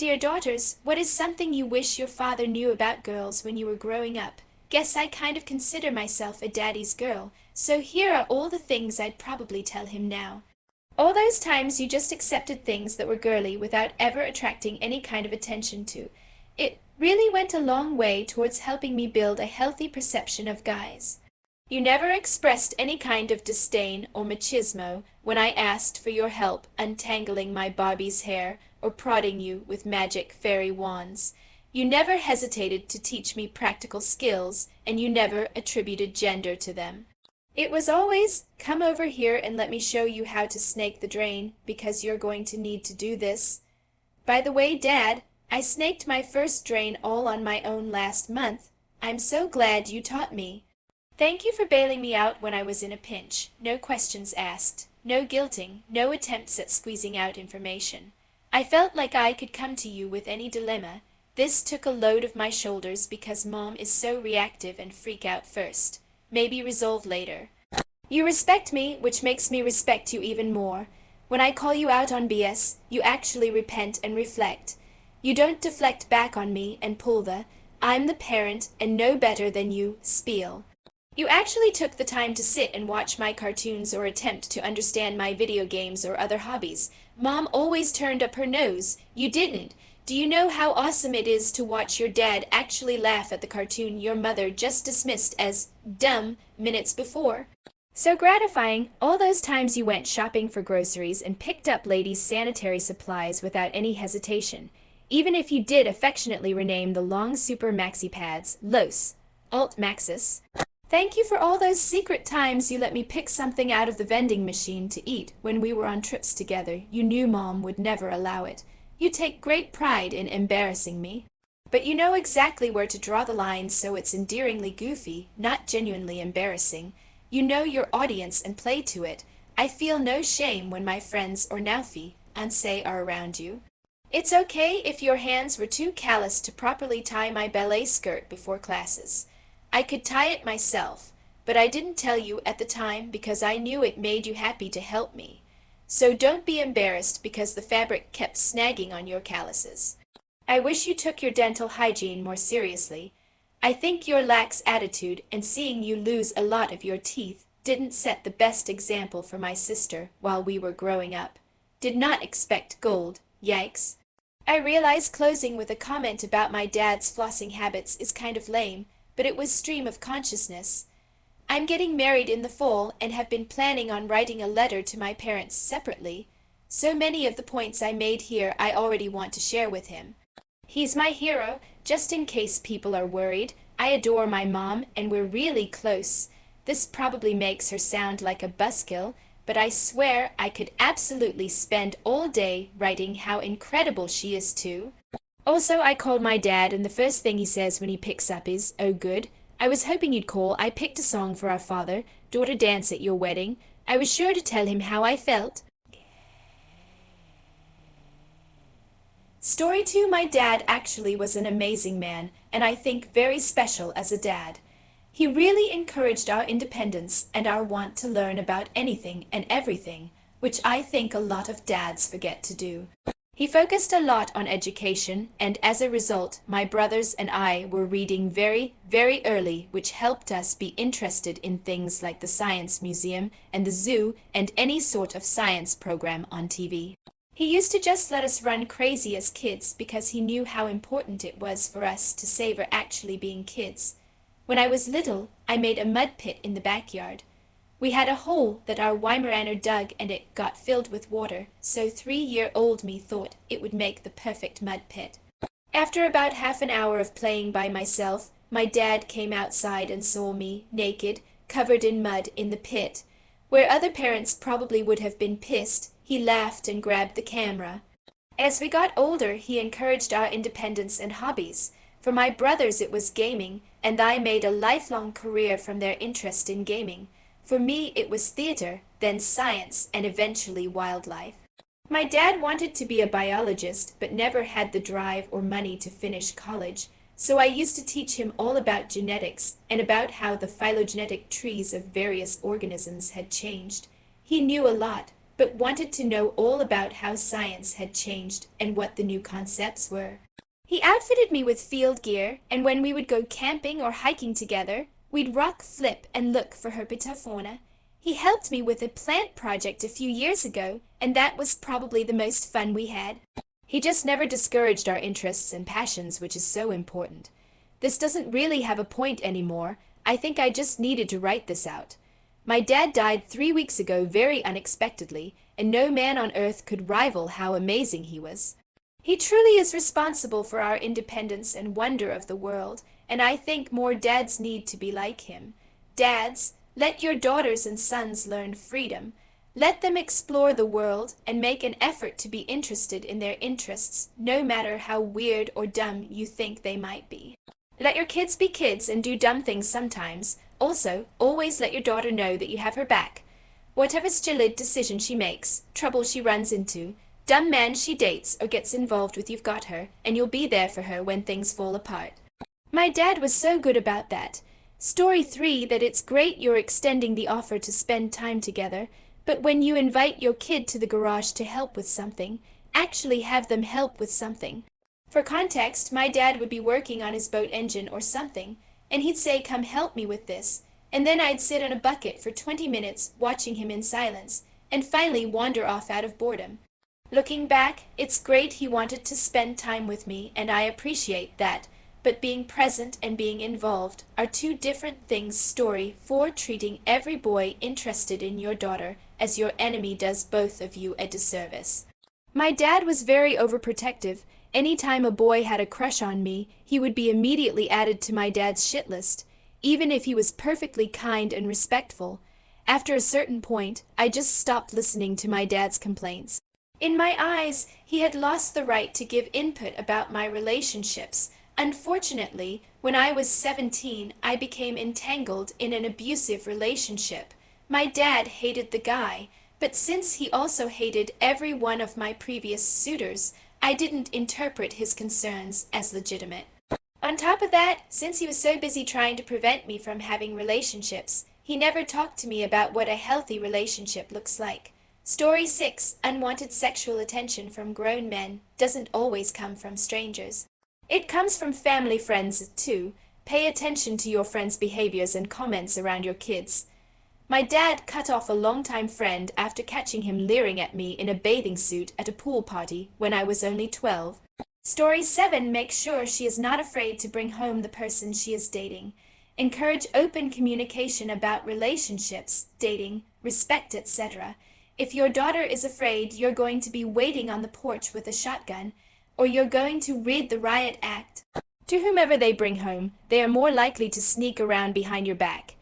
Dear daughters, what is something you wish your father knew about girls when you were growing up? Guess I kind of consider myself a daddy's girl, so here are all the things I'd probably tell him now. All those times you just accepted things that were girly without ever attracting any kind of attention to. It really went a long way towards helping me build a healthy perception of guys. You never expressed any kind of disdain or machismo when I asked for your help untangling my Barbie's hair or prodding you with magic fairy wands. You never hesitated to teach me practical skills, and you never attributed gender to them. It was always, come over here and let me show you how to snake the drain, because you're going to need to do this. By the way, Dad, I snaked my first drain all on my own last month. I'm so glad you taught me. Thank you for bailing me out when I was in a pinch. No questions asked, no guilting, no attempts at squeezing out information. I felt like I could come to you with any dilemma. This took a load off my shoulders because Mom is so reactive and freak out first. Maybe resolve later. You respect me, which makes me respect you even more. When I call you out on BS, you actually repent and reflect. You don't deflect back on me and pull the, I'm the parent and no better than you, spiel. You actually took the time to sit and watch my cartoons or attempt to understand my video games or other hobbies. Mom always turned up her nose. You didn't. Do you know how awesome it is to watch your dad actually laugh at the cartoon your mother just dismissed as dumb minutes before? So gratifying, all those times you went shopping for groceries and picked up ladies' sanitary supplies without any hesitation, even if you did affectionately rename the long super maxi pads Los, Alt Maxis. Thank you for all those secret times you let me pick something out of the vending machine to eat when we were on trips together. You knew Mom would never allow it. You take great pride in embarrassing me. But you know exactly where to draw the line so it's endearingly goofy, not genuinely embarrassing. You know your audience and play to it. I feel no shame when my friends or Naufi, Ansei, are around you. It's okay if your hands were too callous to properly tie my ballet skirt before classes. I could tie it myself, but I didn't tell you at the time because I knew it made you happy to help me. So don't be embarrassed because the fabric kept snagging on your calluses. I wish you took your dental hygiene more seriously. I think your lax attitude and seeing you lose a lot of your teeth didn't set the best example for my sister while we were growing up. Did not expect gold, yikes. I realize closing with a comment about my dad's flossing habits is kind of lame, but it was stream of consciousness. I'm getting married in the fall and have been planning on writing a letter to my parents separately. So many of the points I made here I already want to share with him. He's my hero, just in case people are worried. I adore my mom and we're really close. This probably makes her sound like a buzzkill, but I swear I could absolutely spend all day writing how incredible she is too. Also, I called my dad, and the first thing he says when he picks up is, "Oh good, I was hoping you'd call. I picked a song for our father-daughter dance at your wedding. I was sure to tell him how I felt." Story 2, my dad actually was an amazing man, and I think very special as a dad. He really encouraged our independence and our want to learn about anything and everything, which I think a lot of dads forget to do. He focused a lot on education, and as a result, my brothers and I were reading very, very early, which helped us be interested in things like the Science Museum and the zoo and any sort of science program on TV. He used to just let us run crazy as kids because he knew how important it was for us to savor actually being kids. When I was little, I made a mud pit in the backyard. We had a hole that our Weimaraner dug and it got filled with water, so 3-year-old me thought it would make the perfect mud pit. After about half an hour of playing by myself, my dad came outside and saw me, naked, covered in mud in the pit. Where other parents probably would have been pissed, he laughed and grabbed the camera. As we got older, he encouraged our independence and hobbies. For my brothers it was gaming, and I made a lifelong career from their interest in gaming. For me, it was theater, then science, and eventually wildlife. My dad wanted to be a biologist, but never had the drive or money to finish college, so I used to teach him all about genetics and about how the phylogenetic trees of various organisms had changed. He knew a lot, but wanted to know all about how science had changed and what the new concepts were. He outfitted me with field gear, and when we would go camping or hiking together, we'd rock, flip, and look for herpetofauna. He helped me with a plant project a few years ago, and that was probably the most fun we had. He just never discouraged our interests and passions, which is so important. This doesn't really have a point anymore. I think I just needed to write this out. My dad died 3 weeks ago very unexpectedly, and no man on earth could rival how amazing he was. He truly is responsible for our independence and wonder of the world, and I think more dads need to be like him. Dads, let your daughters and sons learn freedom. Let them explore the world and make an effort to be interested in their interests, no matter how weird or dumb you think they might be. Let your kids be kids and do dumb things sometimes. Also, always let your daughter know that you have her back. Whatever stupid decision she makes, trouble she runs into, dumb man she dates or gets involved with, you've got her, and you'll be there for her when things fall apart. My dad was so good about that. Story 3, that it's great you're extending the offer to spend time together, but when you invite your kid to the garage to help with something, actually have them help with something. For context, my dad would be working on his boat engine or something, and he'd say, "Come help me with this," and then I'd sit on a bucket for 20 minutes watching him in silence, and finally wander off out of boredom. Looking back, it's great he wanted to spend time with me, and I appreciate that, but being present and being involved are two different things. Story 4, treating every boy interested in your daughter as your enemy does both of you a disservice. My dad was very overprotective. Any time a boy had a crush on me, he would be immediately added to my dad's shit list, even if he was perfectly kind and respectful. After a certain point, I just stopped listening to my dad's complaints. In my eyes, he had lost the right to give input about my relationships. Unfortunately, when I was 17, I became entangled in an abusive relationship. My dad hated the guy, but since he also hated every one of my previous suitors, I didn't interpret his concerns as legitimate. On top of that, since he was so busy trying to prevent me from having relationships, he never talked to me about what a healthy relationship looks like. Story 6, unwanted sexual attention from grown men doesn't always come from strangers. It comes from family friends too. Pay attention to your friends' behaviors and comments around your kids. My dad cut off a longtime friend after catching him leering at me in a bathing suit at a pool party when I was only 12. Story 7, make sure she is not afraid to bring home the person she is dating. Encourage open communication about relationships, dating, respect, etc. If your daughter is afraid you're going to be waiting on the porch with a shotgun, or you're going to read the riot act to whomever they bring home, they are more likely to sneak around behind your back.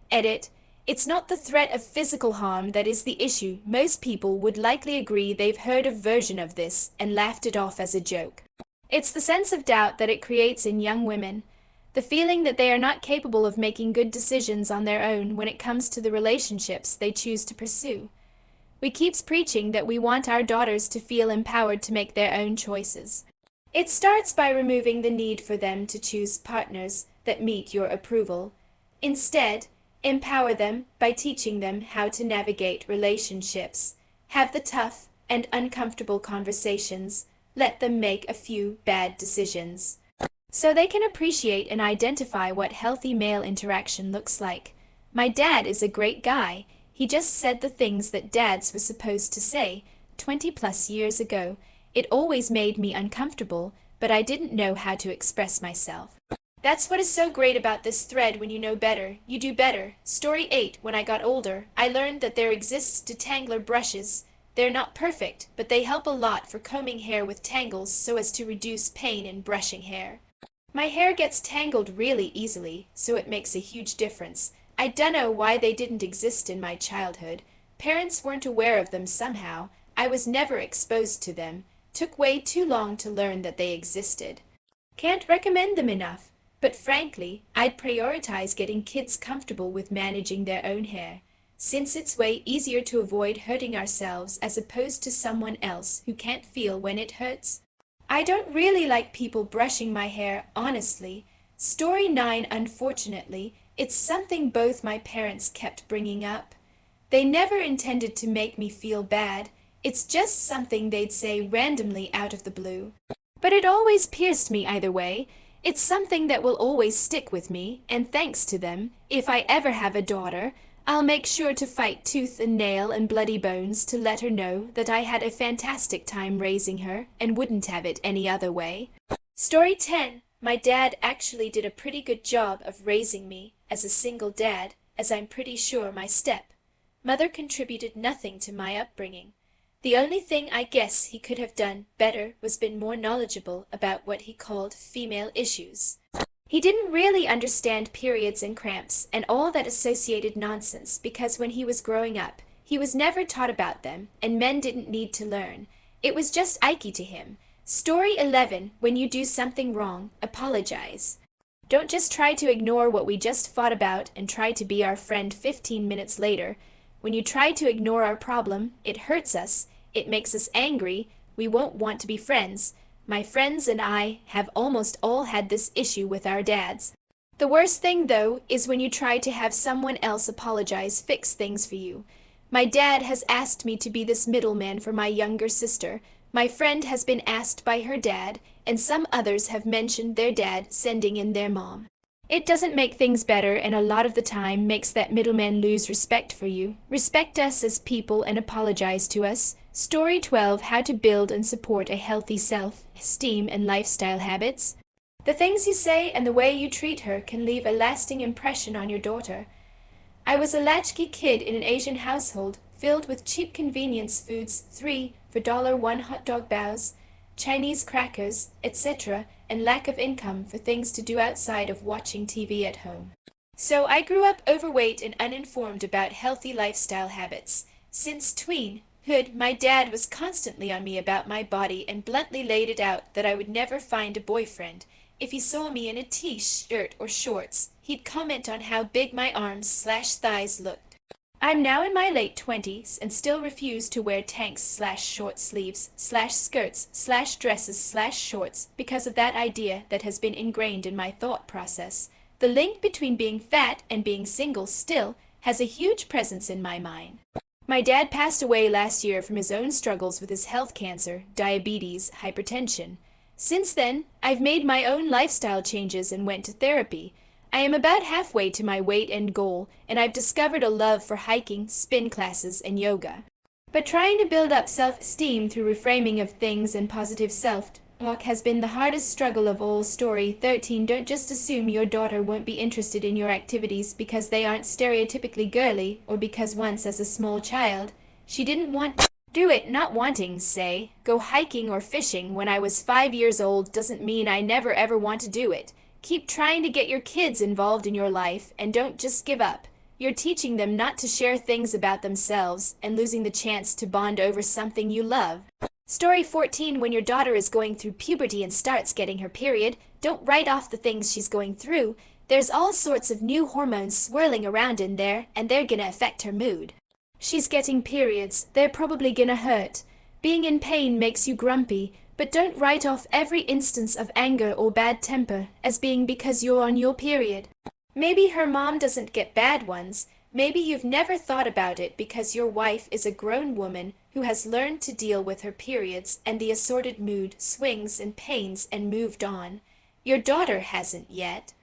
Edit. It's not the threat of physical harm that is the issue. Most people would likely agree they've heard a version of this and laughed it off as a joke. It's the sense of doubt that it creates in young women, the feeling that they are not capable of making good decisions on their own when it comes to the relationships they choose to pursue. We keep preaching that we want our daughters to feel empowered to make their own choices. It starts by removing the need for them to choose partners that meet your approval. Instead, empower them by teaching them how to navigate relationships. Have the tough and uncomfortable conversations. Let them make a few bad decisions, so they can appreciate and identify what healthy male interaction looks like. My dad is a great guy. He just said the things that dads were supposed to say 20+ years ago. It always made me uncomfortable, but I didn't know how to express myself. That's what is so great about this thread. When you know better, you do better. Story 8, when I got older, I learned that there exists detangler brushes. They're not perfect, but they help a lot for combing hair with tangles so as to reduce pain in brushing hair. My hair gets tangled really easily, so it makes a huge difference. I dunno why they didn't exist in my childhood. Parents weren't aware of them somehow. I was never exposed to them. Took way too long to learn that they existed. Can't recommend them enough. But frankly, I'd prioritize getting kids comfortable with managing their own hair, since it's way easier to avoid hurting ourselves as opposed to someone else who can't feel when it hurts. I don't really like people brushing my hair, honestly. Story 9, unfortunately, it's something both my parents kept bringing up. They never intended to make me feel bad. It's just something they'd say randomly out of the blue. But it always pierced me either way. It's something that will always stick with me, and thanks to them, if I ever have a daughter, I'll make sure to fight tooth and nail and bloody bones to let her know that I had a fantastic time raising her and wouldn't have it any other way. Story 10. My dad actually did a pretty good job of raising me as a single dad, as I'm pretty sure my mother contributed nothing to my upbringing. The only thing I guess he could have done better was been more knowledgeable about what he called female issues. He didn't really understand periods and cramps and all that associated nonsense because when he was growing up, he was never taught about them, and men didn't need to learn. It was just Ike to him. Story 11. When you do something wrong, apologize. Don't just try to ignore what we just fought about and try to be our friend 15 minutes later. When you try to ignore our problem, it hurts us, it makes us angry, we won't want to be friends. My friends and I have almost all had this issue with our dads. The worst thing, though, is when you try to have someone else fix things for you. My dad has asked me to be this middleman for my younger sister. My friend has been asked by her dad, and some others have mentioned their dad sending in their mom. It doesn't make things better, and a lot of the time makes that middleman lose respect for you. Respect us as people and apologize to us. Story 12. How to build and support a healthy self-esteem and lifestyle habits. The things you say and the way you treat her can leave a lasting impression on your daughter. I was a latchkey kid in an Asian household, filled with cheap convenience foods, 3 for $1 hot dog bows, Chinese crackers, etc., and lack of income for things to do outside of watching TV at home. So I grew up overweight and uninformed about healthy lifestyle habits. Since tweenhood, my dad was constantly on me about my body and bluntly laid it out that I would never find a boyfriend. If he saw me in a t-shirt or shorts, he'd comment on how big my arms/thighs looked. I'm now in my late 20s and still refuse to wear tanks/short sleeves/skirts/dresses/shorts because of that idea that has been ingrained in my thought process. The link between being fat and being single still has a huge presence in my mind. My dad passed away last year from his own struggles with his health cancer, diabetes, hypertension. Since then, I've made my own lifestyle changes and went to therapy. I am about halfway to my weight and goal, and I've discovered a love for hiking, spin classes, and yoga. But trying to build up self-esteem through reframing of things and positive self-talk has been the hardest struggle of all. Story 13. Don't just assume your daughter won't be interested in your activities because they aren't stereotypically girly, or because once as a small child, she didn't want to do it. Not wanting, say, go hiking or fishing when I was 5 years old doesn't mean I never ever want to do it. Keep trying to get your kids involved in your life, and don't just give up. You're teaching them not to share things about themselves and losing the chance to bond over something you love. Story 14. When your daughter is going through puberty and starts getting her period, don't write off the things she's going through. There's all sorts of new hormones swirling around in there, and they're gonna affect her mood. She's getting periods. They're probably gonna hurt. Being in pain makes you grumpy. But don't write off every instance of anger or bad temper as being because you're on your period. Maybe her mom doesn't get bad ones. Maybe you've never thought about it because your wife is a grown woman who has learned to deal with her periods and the assorted mood swings and pains and moved on. Your daughter hasn't yet.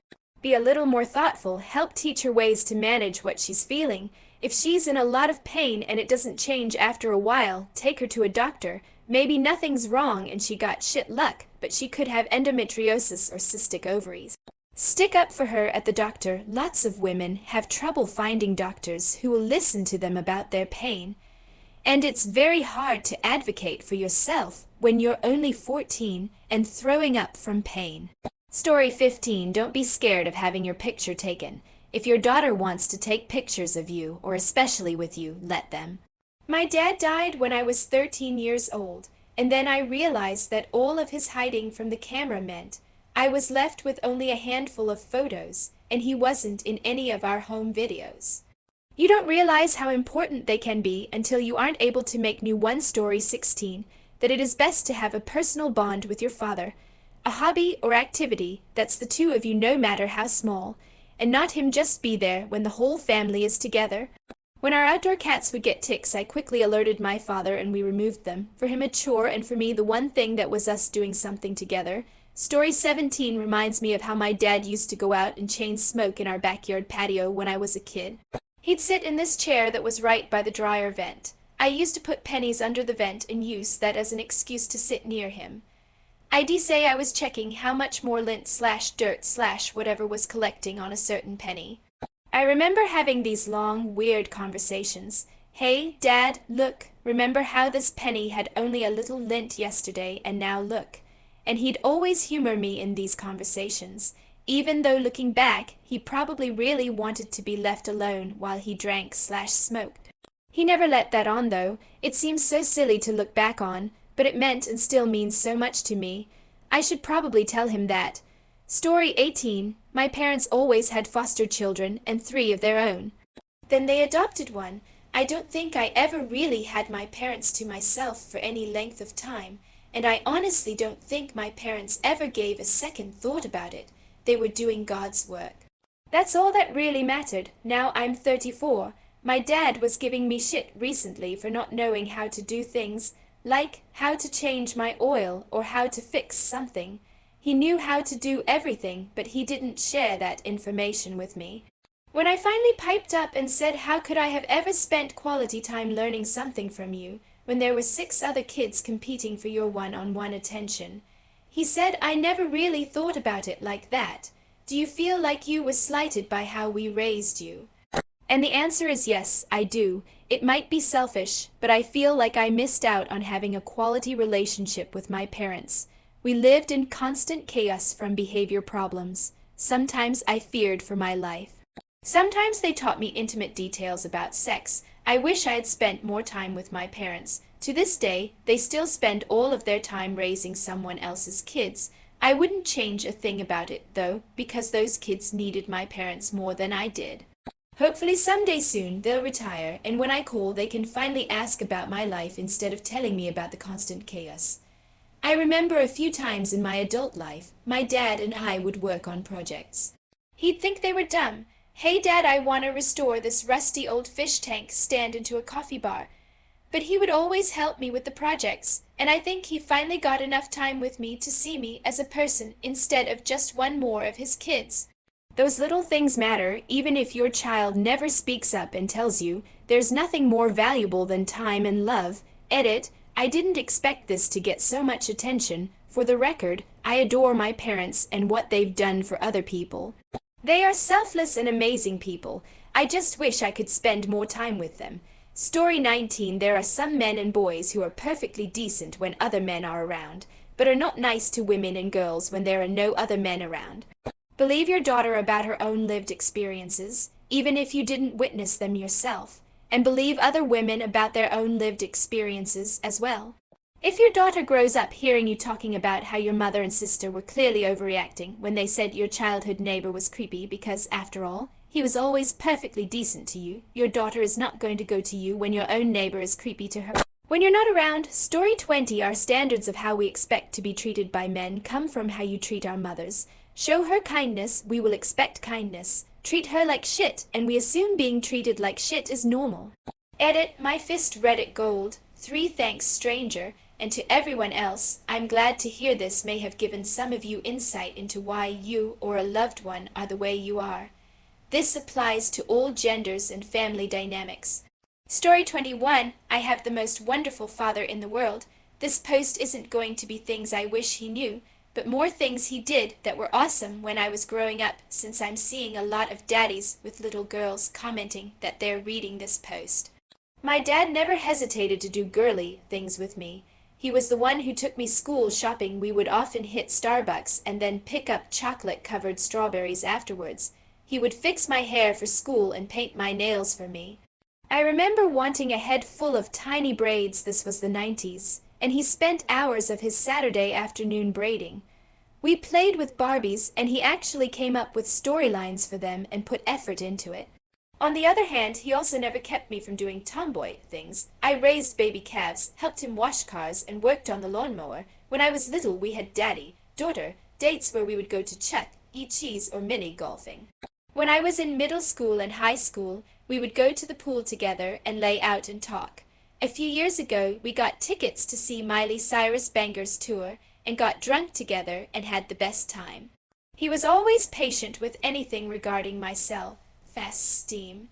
Be a little more thoughtful. Help teach her ways to manage what she's feeling. If she's in a lot of pain and it doesn't change after a while, take her to a doctor. Maybe nothing's wrong and she got shit luck, but she could have endometriosis or cystic ovaries. Stick up for her at the doctor. Lots of women have trouble finding doctors who will listen to them about their pain. And it's very hard to advocate for yourself when you're only 14 and throwing up from pain. Story 15. Don't be scared of having your picture taken. If your daughter wants to take pictures of you, or especially with you, let them. My dad died when I was 13 years old, and then I realized that all of his hiding from the camera meant I was left with only a handful of photos, and he wasn't in any of our home videos. You don't realize how important they can be until you aren't able to make new one. Story 16. That it is best to have a personal bond with your father, a hobby or activity that's the two of you no matter how small, and not him just be there when the whole family is together. When our outdoor cats would get ticks, I quickly alerted my father and we removed them. For him a chore, and for me the one thing that was us doing something together. Story 17 reminds me of how my dad used to go out and chain smoke in our backyard patio when I was a kid. He'd sit in this chair that was right by the dryer vent. I used to put pennies under the vent and use that as an excuse to sit near him. I'd say I was checking how much more lint/dirt/whatever was collecting on a certain penny. I remember having these long, weird conversations. Hey, Dad, look, remember how this penny had only a little lint yesterday, and now look. And he'd always humor me in these conversations, even though looking back, he probably really wanted to be left alone while he drank/smoked. He never let that on, though. It seems so silly to look back on, but it meant and still means so much to me. I should probably tell him that. Story 18. My parents always had foster children and 3 of their own. Then they adopted one. I don't think I ever really had my parents to myself for any length of time, and I honestly don't think my parents ever gave a second thought about it. They were doing God's work. That's all that really mattered. Now I'm 34. My dad was giving me shit recently for not knowing how to do things, like how to change my oil or how to fix something. He knew how to do everything, but he didn't share that information with me. When I finally piped up and said how could I have ever spent quality time learning something from you, when there were 6 other kids competing for your one-on-one attention, he said I never really thought about it like that. Do you feel like you were slighted by how we raised you? And the answer is yes, I do. It might be selfish, but I feel like I missed out on having a quality relationship with my parents. We lived in constant chaos from behavior problems. Sometimes I feared for my life. Sometimes they taught me intimate details about sex. I wish I had spent more time with my parents. To this day, they still spend all of their time raising someone else's kids. I wouldn't change a thing about it, though, because those kids needed my parents more than I did. Hopefully someday soon they'll retire, and when I call they can finally ask about my life instead of telling me about the constant chaos. I remember a few times in my adult life, my dad and I would work on projects. He'd think they were dumb. Hey Dad, I want to restore this rusty old fish tank stand into a coffee bar. But he would always help me with the projects, and I think he finally got enough time with me to see me as a person instead of just one more of his kids. Those little things matter, even if your child never speaks up and tells you there's nothing more valuable than time and love. Edit. I didn't expect this to get so much attention. For the record, I adore my parents and what they've done for other people. They are selfless and amazing people. I just wish I could spend more time with them. Story 19. There are some men and boys who are perfectly decent when other men are around, but are not nice to women and girls when there are no other men around. Believe your daughter about her own lived experiences, even if you didn't witness them yourself. And believe other women about their own lived experiences as well. If your daughter grows up hearing you talking about how your mother and sister were clearly overreacting when they said your childhood neighbor was creepy because, after all, he was always perfectly decent to you, your daughter is not going to go to you when your own neighbor is creepy to her. When you're not around, Story 20, our standards of how we expect to be treated by men come from how you treat our mothers. Show her kindness, we will expect kindness. Treat her like shit, and we assume being treated like shit is normal. Edit. My fist read it gold. 3 thanks, stranger. And to everyone else, I'm glad to hear this may have given some of you insight into why you or a loved one are the way you are. This applies to all genders and family dynamics. Story 21. I have the most wonderful father in the world. This post isn't going to be things I wish he knew, but more things he did that were awesome when I was growing up, since I'm seeing a lot of daddies with little girls commenting that they're reading this post. My dad never hesitated to do girly things with me. He was the one who took me school shopping. We would often hit Starbucks and then pick up chocolate-covered strawberries afterwards. He would fix my hair for school and paint my nails for me. I remember wanting a head full of tiny braids. This was the 90s. And he spent hours of his Saturday afternoon braiding. We played with Barbies, and he actually came up with storylines for them and put effort into it. On the other hand, he also never kept me from doing tomboy things. I raised baby calves, helped him wash cars, and worked on the lawnmower. When I was little, we had daddy, daughter, dates where we would go to Chuck, eat cheese, or mini golfing. When I was in middle school and high school, We would go to the pool together and lay out and talk. A few years ago, we got tickets to see Miley Cyrus Banger's tour and got drunk together and had the best time. He was always patient with anything regarding my self-esteem.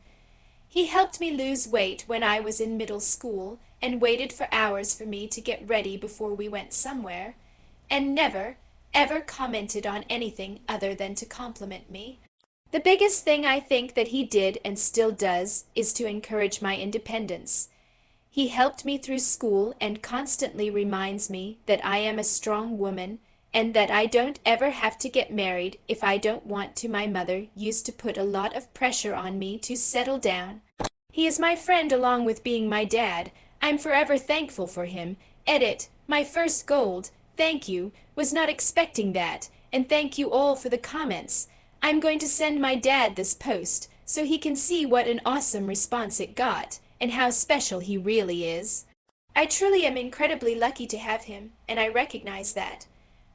He helped me lose weight when I was in middle school and waited for hours for me to get ready before we went somewhere, and never, ever commented on anything other than to compliment me. The biggest thing I think that he did and still does is to encourage my independence. He helped me through school and constantly reminds me that I am a strong woman and that I don't ever have to get married if I don't want to. My mother used to put a lot of pressure on me to settle down. He is my friend along with being my dad. I'm forever thankful for him. Edit, my first gold, thank you, was not expecting that, and thank you all for the comments. I'm going to send my dad this post so he can see what an awesome response it got and how special he really is. I truly am incredibly lucky to have him, and I recognize that.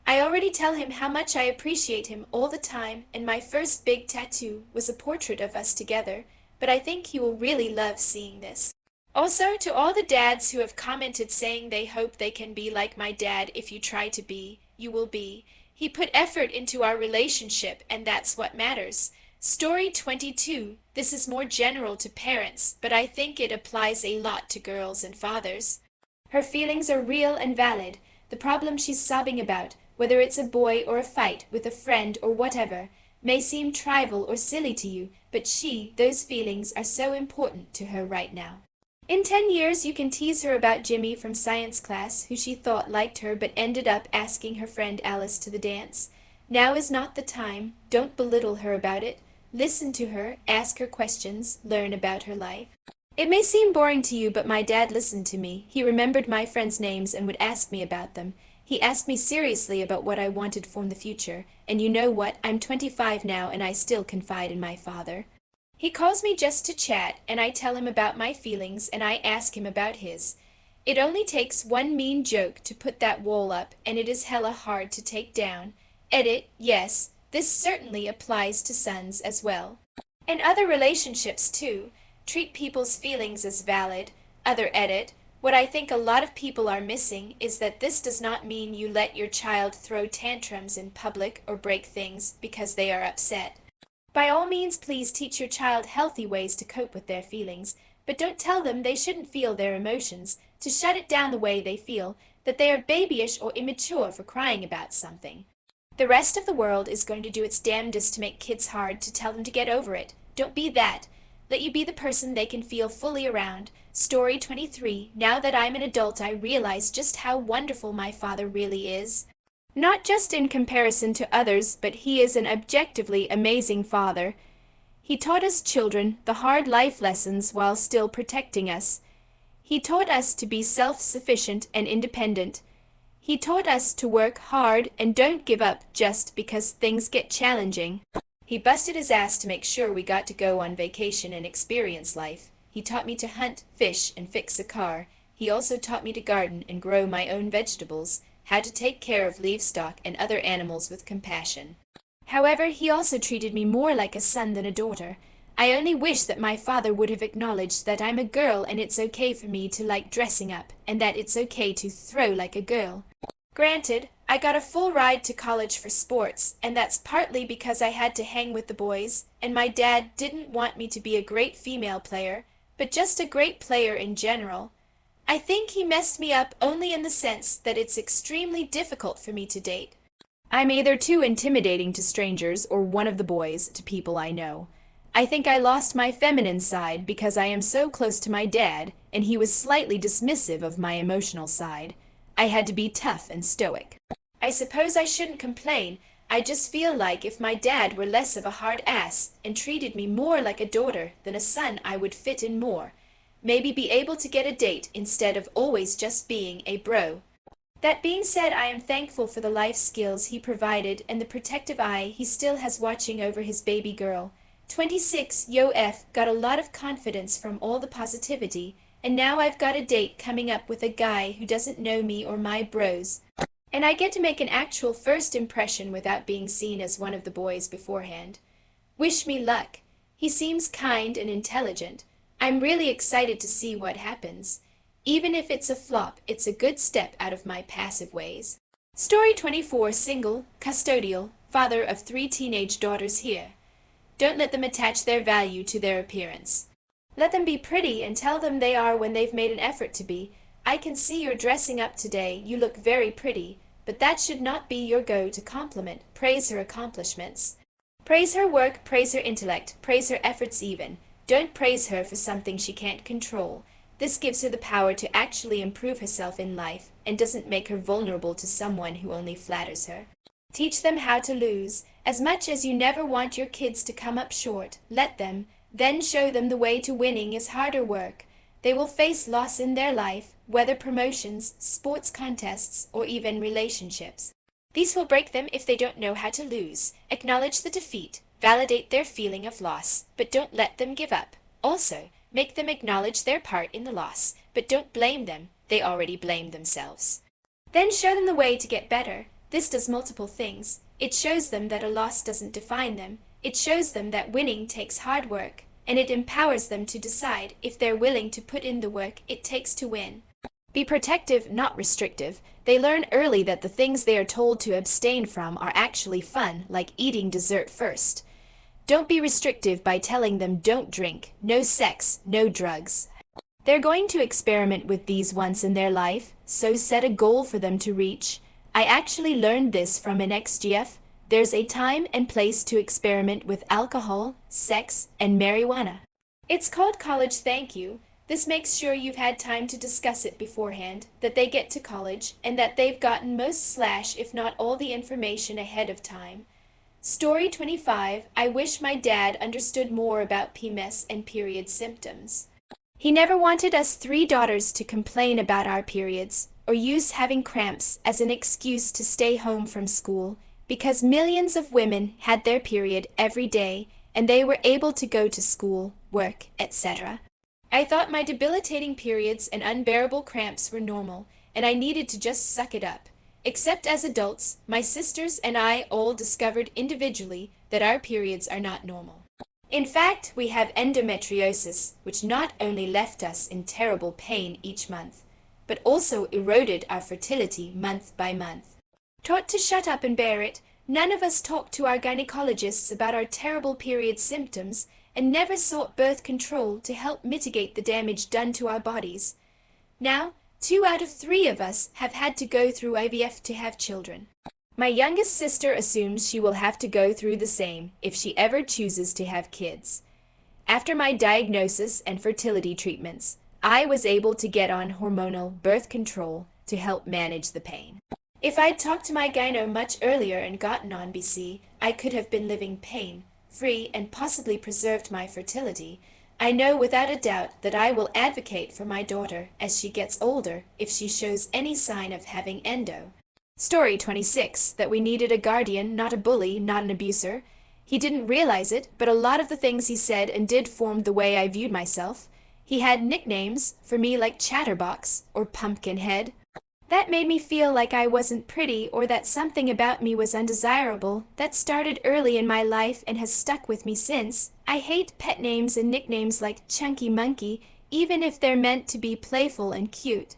I already tell him how much I appreciate him all the time, and my first big tattoo was a portrait of us together, but I think he will really love seeing this. Also, to all the dads who have commented saying they hope they can be like my dad, if you try to be, you will be. He put effort into our relationship, and that's what matters. Story 22. This is more general to parents, but I think it applies a lot to girls and fathers. Her feelings are real and valid. The problem she's sobbing about, whether it's a boy or a fight with a friend or whatever, may seem trivial or silly to you, but those feelings are so important to her right now. In 10 years, you can tease her about Jimmy from science class, who she thought liked her but ended up asking her friend Alice to the dance. Now is not the time. Don't belittle her about it. Listen to her, ask her questions, learn about her life. It may seem boring to you, but my dad listened to me. He remembered my friends' names and would ask me about them. He asked me seriously about what I wanted for the future, and you know what? I'm 25 now and I still confide in my father. He calls me just to chat, and I tell him about my feelings, and I ask him about his. It only takes one mean joke to put that wall up, and it is hella hard to take down. Edit, yes, this certainly applies to sons as well. And other relationships too. Treat people's feelings as valid. Other edit. What I think a lot of people are missing is that this does not mean you let your child throw tantrums in public or break things because they are upset. By all means, please teach your child healthy ways to cope with their feelings, but don't tell them they shouldn't feel their emotions, to shut it down the way they feel, that they are babyish or immature for crying about something. The rest of the world is going to do its damnedest to make kids hard, to tell them to get over it. Don't be that. Let you be the person they can feel fully around. Story 23. Now that I'm an adult, I realize just how wonderful my father really is. Not just in comparison to others, but he is an objectively amazing father. He taught us children the hard life lessons while still protecting us. He taught us to be self-sufficient and independent. He taught us to work hard and don't give up just because things get challenging. He busted his ass to make sure we got to go on vacation and experience life. He taught me to hunt, fish, and fix a car. He also taught me to garden and grow my own vegetables, how to take care of livestock and other animals with compassion. However, he also treated me more like a son than a daughter. I only wish that my father would have acknowledged that I'm a girl and it's okay for me to like dressing up, and that it's okay to throw like a girl. Granted, I got a full ride to college for sports, and that's partly because I had to hang with the boys, and my dad didn't want me to be a great female player, but just a great player in general. I think he messed me up only in the sense that it's extremely difficult for me to date. I'm either too intimidating to strangers or one of the boys to people I know. I think I lost my feminine side because I am so close to my dad, and he was slightly dismissive of my emotional side. I had to be tough and stoic. I suppose I shouldn't complain. I just feel like if my dad were less of a hard ass and treated me more like a daughter than a son, I would fit in more. Maybe be able to get a date instead of always just being a bro. That being said, I am thankful for the life skills he provided and the protective eye he still has watching over his baby girl. 26, Yo F, got a lot of confidence from all the positivity, and now I've got a date coming up with a guy who doesn't know me or my bros. And I get to make an actual first impression without being seen as one of the boys beforehand. Wish me luck. He seems kind and intelligent. I'm really excited to see what happens. Even if it's a flop, it's a good step out of my passive ways. Story 24, single, custodial, father of 3 teenage daughters here. Don't let them attach their value to their appearance. Let them be pretty and tell them they are when they've made an effort to be. I can see you're dressing up today. You look very pretty. But that should not be your go-to compliment. Praise her accomplishments. Praise her work, praise her intellect, praise her efforts even. Don't praise her for something she can't control. This gives her the power to actually improve herself in life and doesn't make her vulnerable to someone who only flatters her. Teach them how to lose. As much as you never want your kids to come up short, let them. Then show them the way to winning is harder work. They will face loss in their life, whether promotions, sports contests, or even relationships. These will break them if they don't know how to lose. Acknowledge the defeat, validate their feeling of loss, but don't let them give up. Also, make them acknowledge their part in the loss, but don't blame them. They already blame themselves. Then show them the way to get better. This does multiple things. It shows them that a loss doesn't define them. It shows them that winning takes hard work, and it empowers them to decide if they're willing to put in the work it takes to win. Be protective, not restrictive. They learn early that the things they are told to abstain from are actually fun, like eating dessert first. Don't be restrictive by telling them don't drink, no sex, no drugs. They're going to experiment with these once in their life, so set a goal for them to reach. I actually learned this from an ex-GF. There's a time and place to experiment with alcohol, sex, and marijuana. It's called college thank you. This makes sure you've had time to discuss it beforehand, that they get to college, and that they've gotten most / if not all the information ahead of time. Story 25, I wish my dad understood more about PMS and period symptoms. He never wanted us 3 daughters to complain about our periods, or use having cramps as an excuse to stay home from school, because millions of women had their period every day, and they were able to go to school, work, etc. I thought my debilitating periods and unbearable cramps were normal, and I needed to just suck it up. Except as adults, my sisters and I all discovered individually that our periods are not normal. In fact, we have endometriosis, which not only left us in terrible pain each month, but also eroded our fertility month by month. Taught to shut up and bear it, none of us talked to our gynecologists about our terrible period symptoms and never sought birth control to help mitigate the damage done to our bodies. Now, 2 out of 3 of us have had to go through IVF to have children. My youngest sister assumes she will have to go through the same if she ever chooses to have kids. After my diagnosis and fertility treatments, I was able to get on hormonal birth control to help manage the pain. If I'd talked to my gyno much earlier and gotten on BC, I could have been living pain-free and possibly preserved my fertility. I know without a doubt that I will advocate for my daughter as she gets older if she shows any sign of having endo. Story 26, that we needed a guardian, not a bully, not an abuser. He didn't realize it, but a lot of the things he said and did formed the way I viewed myself. He had nicknames for me like Chatterbox or Pumpkinhead. That made me feel like I wasn't pretty or that something about me was undesirable. That started early in my life and has stuck with me since. I hate pet names and nicknames like Chunky Monkey, even if they're meant to be playful and cute.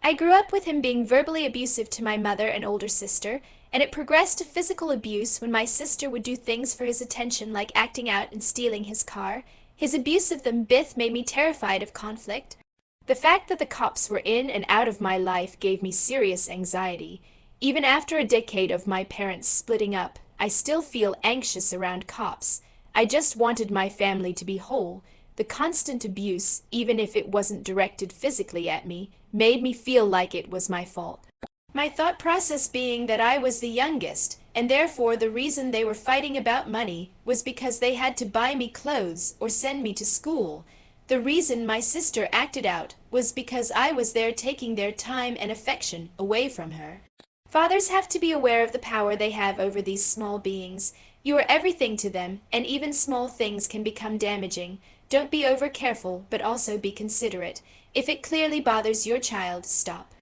I grew up with him being verbally abusive to my mother and older sister, and it progressed to physical abuse when my sister would do things for his attention like acting out and stealing his car. His abuse of them both made me terrified of conflict. The fact that the cops were in and out of my life gave me serious anxiety. Even after a decade of my parents splitting up, I still feel anxious around cops. I just wanted my family to be whole. The constant abuse, even if it wasn't directed physically at me, made me feel like it was my fault. My thought process being that I was the youngest, and therefore the reason they were fighting about money was because they had to buy me clothes or send me to school. The reason my sister acted out was because I was there taking their time and affection away from her. Fathers have to be aware of the power they have over these small beings. You are everything to them, and even small things can become damaging. Don't be over careful, but also be considerate. If it clearly bothers your child, stop.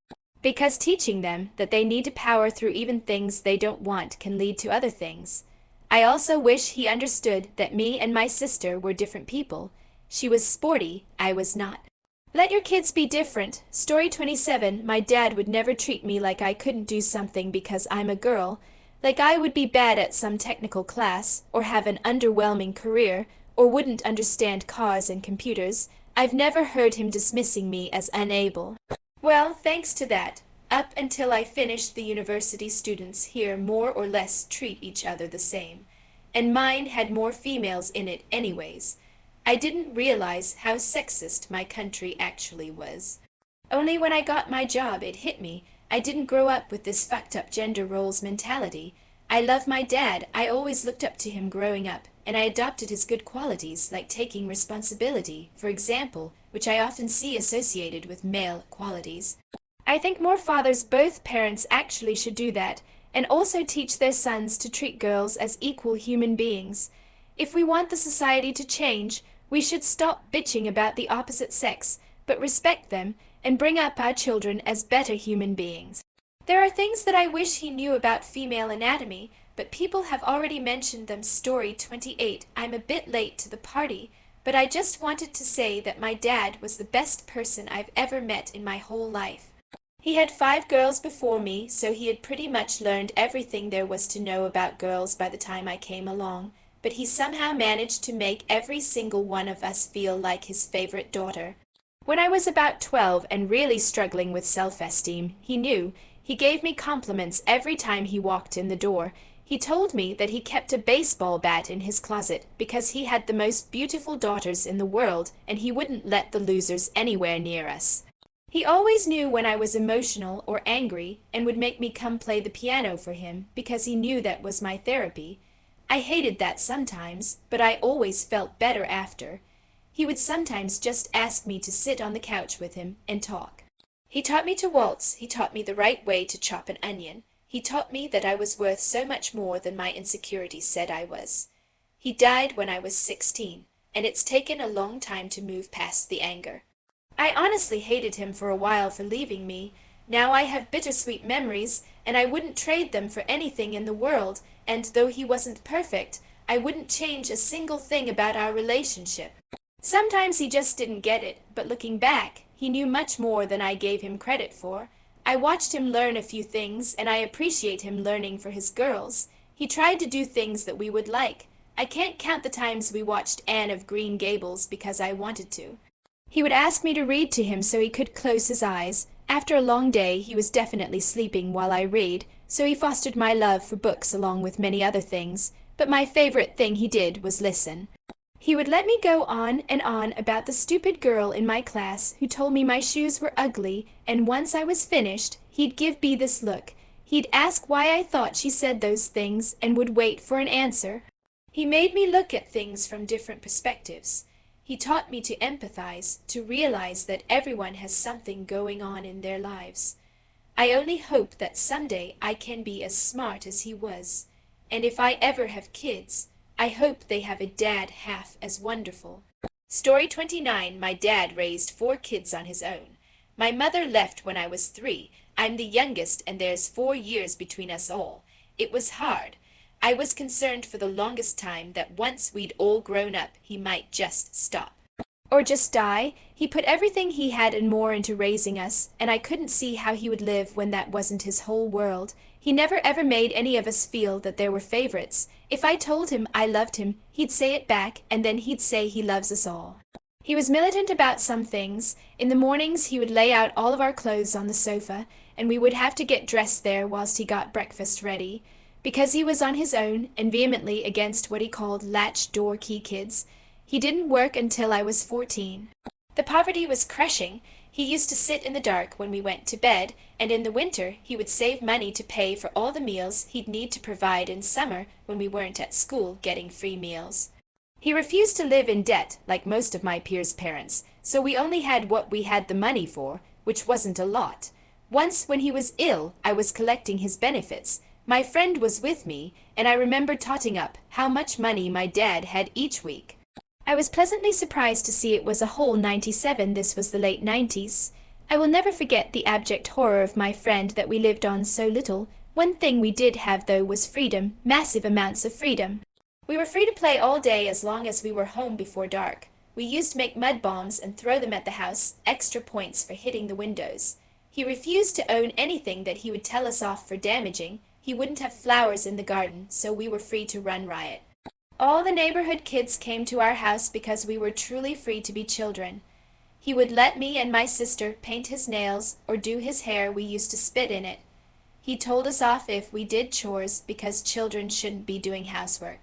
Because teaching them that they need to power through even things they don't want can lead to other things. I also wish he understood that me and my sister were different people. She was sporty, I was not. Let your kids be different. Story 27, my dad would never treat me like I couldn't do something because I'm a girl, like I would be bad at some technical class, or have an underwhelming career, or wouldn't understand cars and computers. I've never heard him dismissing me as unable. Well, thanks to that, up until I finished the university, students here more or less treat each other the same. And mine had more females in it anyways. I didn't realize how sexist my country actually was. Only when I got my job it hit me. I didn't grow up with this fucked up gender roles mentality. I love my dad. I always looked up to him growing up, and I adopted his good qualities like taking responsibility, for example, which I often see associated with male qualities. I think more fathers, both parents, actually should do that, and also teach their sons to treat girls as equal human beings. If we want the society to change, we should stop bitching about the opposite sex, but respect them and bring up our children as better human beings. There are things that I wish he knew about female anatomy, but people have already mentioned them. Story 28. I'm a bit late to the party, but I just wanted to say that my dad was the best person I've ever met in my whole life. He had 5 girls before me, so he had pretty much learned everything there was to know about girls by the time I came along, but he somehow managed to make every single one of us feel like his favorite daughter. When I was about 12 and really struggling with self-esteem, he knew. He gave me compliments every time he walked in the door. He told me that he kept a baseball bat in his closet because he had the most beautiful daughters in the world and he wouldn't let the losers anywhere near us. He always knew when I was emotional or angry and would make me come play the piano for him because he knew that was my therapy. I hated that sometimes, but I always felt better after. He would sometimes just ask me to sit on the couch with him and talk. He taught me to waltz. He taught me the right way to chop an onion. He taught me that I was worth so much more than my insecurities said I was. He died when I was 16, and it's taken a long time to move past the anger. I honestly hated him for a while for leaving me. Now I have bittersweet memories, and I wouldn't trade them for anything in the world, and though he wasn't perfect, I wouldn't change a single thing about our relationship. Sometimes he just didn't get it, but looking back, he knew much more than I gave him credit for. I watched him learn a few things, and I appreciate him learning for his girls. He tried to do things that we would like. I can't count the times we watched Anne of Green Gables because I wanted to. He would ask me to read to him so he could close his eyes. After a long day, he was definitely sleeping while I read, so he fostered my love for books along with many other things. But my favorite thing he did was listen. He would let me go on and on about the stupid girl in my class who told me my shoes were ugly, and once I was finished, he'd give me this look. He'd ask why I thought she said those things and would wait for an answer. He made me look at things from different perspectives. He taught me to empathize, to realize that everyone has something going on in their lives. I only hope that someday I can be as smart as he was, and if I ever have kids, I hope they have a dad half as wonderful. Story 29. My dad raised 4 kids on his own. My mother left when I was 3. I'm the youngest and there's 4 years between us all. It was hard. I was concerned for the longest time that once we'd all grown up, he might just stop. Or just die. He put everything he had and more into raising us, and I couldn't see how he would live when that wasn't his whole world. He never ever made any of us feel that there were favorites. If I told him I loved him, he'd say it back, and then he'd say he loves us all. He was militant about some things. In the mornings he would lay out all of our clothes on the sofa, and we would have to get dressed there whilst he got breakfast ready. Because he was on his own and vehemently against what he called latch door key kids, he didn't work until I was 14. The poverty was crushing. He used to sit in the dark when we went to bed, and in the winter he would save money to pay for all the meals he'd need to provide in summer when we weren't at school getting free meals. He refused to live in debt like most of my peers' parents, so we only had what we had the money for, which wasn't a lot. Once when he was ill, I was collecting his benefits. My friend was with me, and I remember totting up how much money my dad had each week. I was pleasantly surprised to see it was a whole 97. This was the late 90s. I will never forget the abject horror of my friend that we lived on so little. One thing we did have, though, was freedom, massive amounts of freedom. We were free to play all day as long as we were home before dark. We used to make mud bombs and throw them at the house, extra points for hitting the windows. He refused to own anything that he would tell us off for damaging. He wouldn't have flowers in the garden, so we were free to run riot. All the neighborhood kids came to our house because we were truly free to be children. He would let me and my sister paint his nails or do his hair. We used to spit in it. He told us off if we did chores because children shouldn't be doing housework.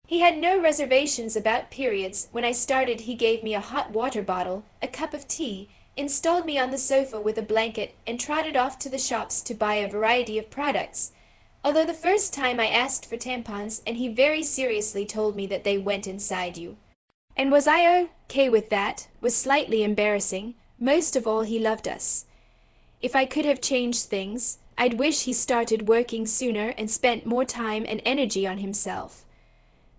He had no reservations about periods. When I started, he gave me a hot water bottle, a cup of tea, installed me on the sofa with a blanket, and trotted off to the shops to buy a variety of products. Although the first time I asked for tampons, and he very seriously told me that they went inside you. And was I okay with that? Was slightly embarrassing. Most of all, he loved us. If I could have changed things, I'd wish he started working sooner and spent more time and energy on himself.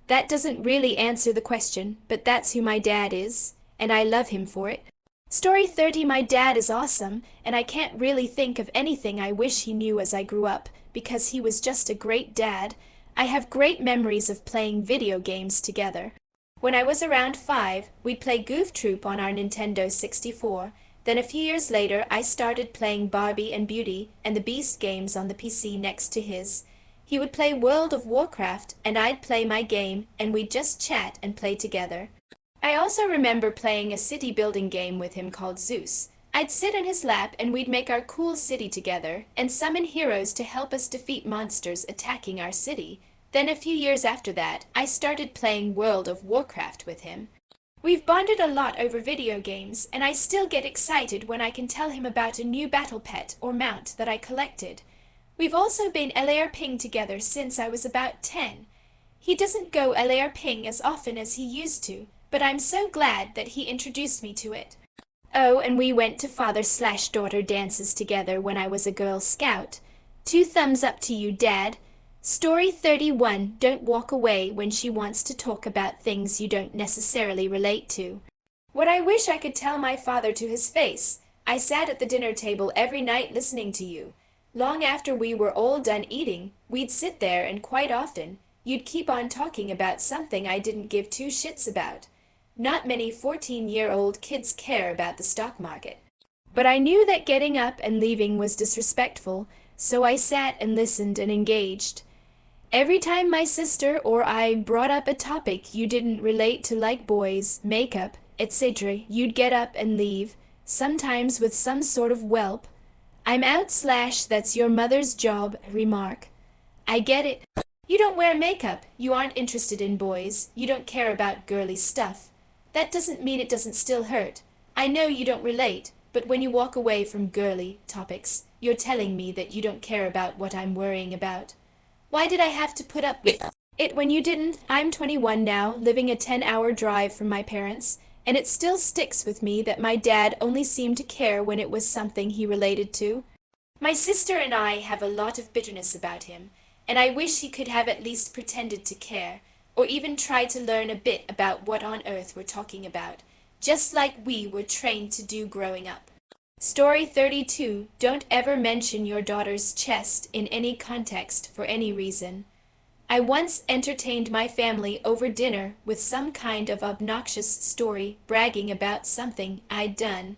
That doesn't really answer the question, but that's who my dad is, and I love him for it. Story 30. My dad is awesome, and I can't really think of anything I wish he knew as I grew up, because he was just a great dad. I have great memories of playing video games together. When I was around 5, we'd play Goof Troop on our Nintendo 64. Then a few years later, I started playing Barbie and Beauty and the Beast games on the PC next to his. He would play World of Warcraft, and I'd play my game, and we'd just chat and play together. I also remember playing a city-building game with him called Zeus. I'd sit in his lap, and we'd make our cool city together, and summon heroes to help us defeat monsters attacking our city. Then a few years after that, I started playing World of Warcraft with him. We've bonded a lot over video games, and I still get excited when I can tell him about a new battle pet or mount that I collected. We've also been LARPing together since I was about 10. He doesn't go LARPing as often as he used to, but I'm so glad that he introduced me to it. Oh, and we went to father/daughter dances together when I was a Girl Scout. 2 thumbs up to you, Dad. Story 31. Don't walk away when she wants to talk about things you don't necessarily relate to. What I wish I could tell my father to his face. I sat at the dinner table every night listening to you. Long after we were all done eating, we'd sit there, and quite often, you'd keep on talking about something I didn't give 2 shits about. Not many 14-year-old kids care about the stock market. But I knew that getting up and leaving was disrespectful, so I sat and listened and engaged. Every time my sister or I brought up a topic you didn't relate to, like boys, makeup, etc., you'd get up and leave, sometimes with some sort of whelp. I'm out / that's your mother's job remark. I get it. You don't wear makeup. You aren't interested in boys. You don't care about girly stuff. That doesn't mean it doesn't still hurt. I know you don't relate, but when you walk away from girly topics, you're telling me that you don't care about what I'm worrying about. Why did I have to put up with it when you didn't? I'm 21 now, living a 10-hour drive from my parents, and it still sticks with me that my dad only seemed to care when it was something he related to. My sister and I have a lot of bitterness about him, and I wish he could have at least pretended to care, or even tried to learn a bit about what on earth we're talking about, just like we were trained to do growing up. Story 32. Don't ever mention your daughter's chest in any context for any reason. I once entertained my family over dinner with some kind of obnoxious story bragging about something I'd done.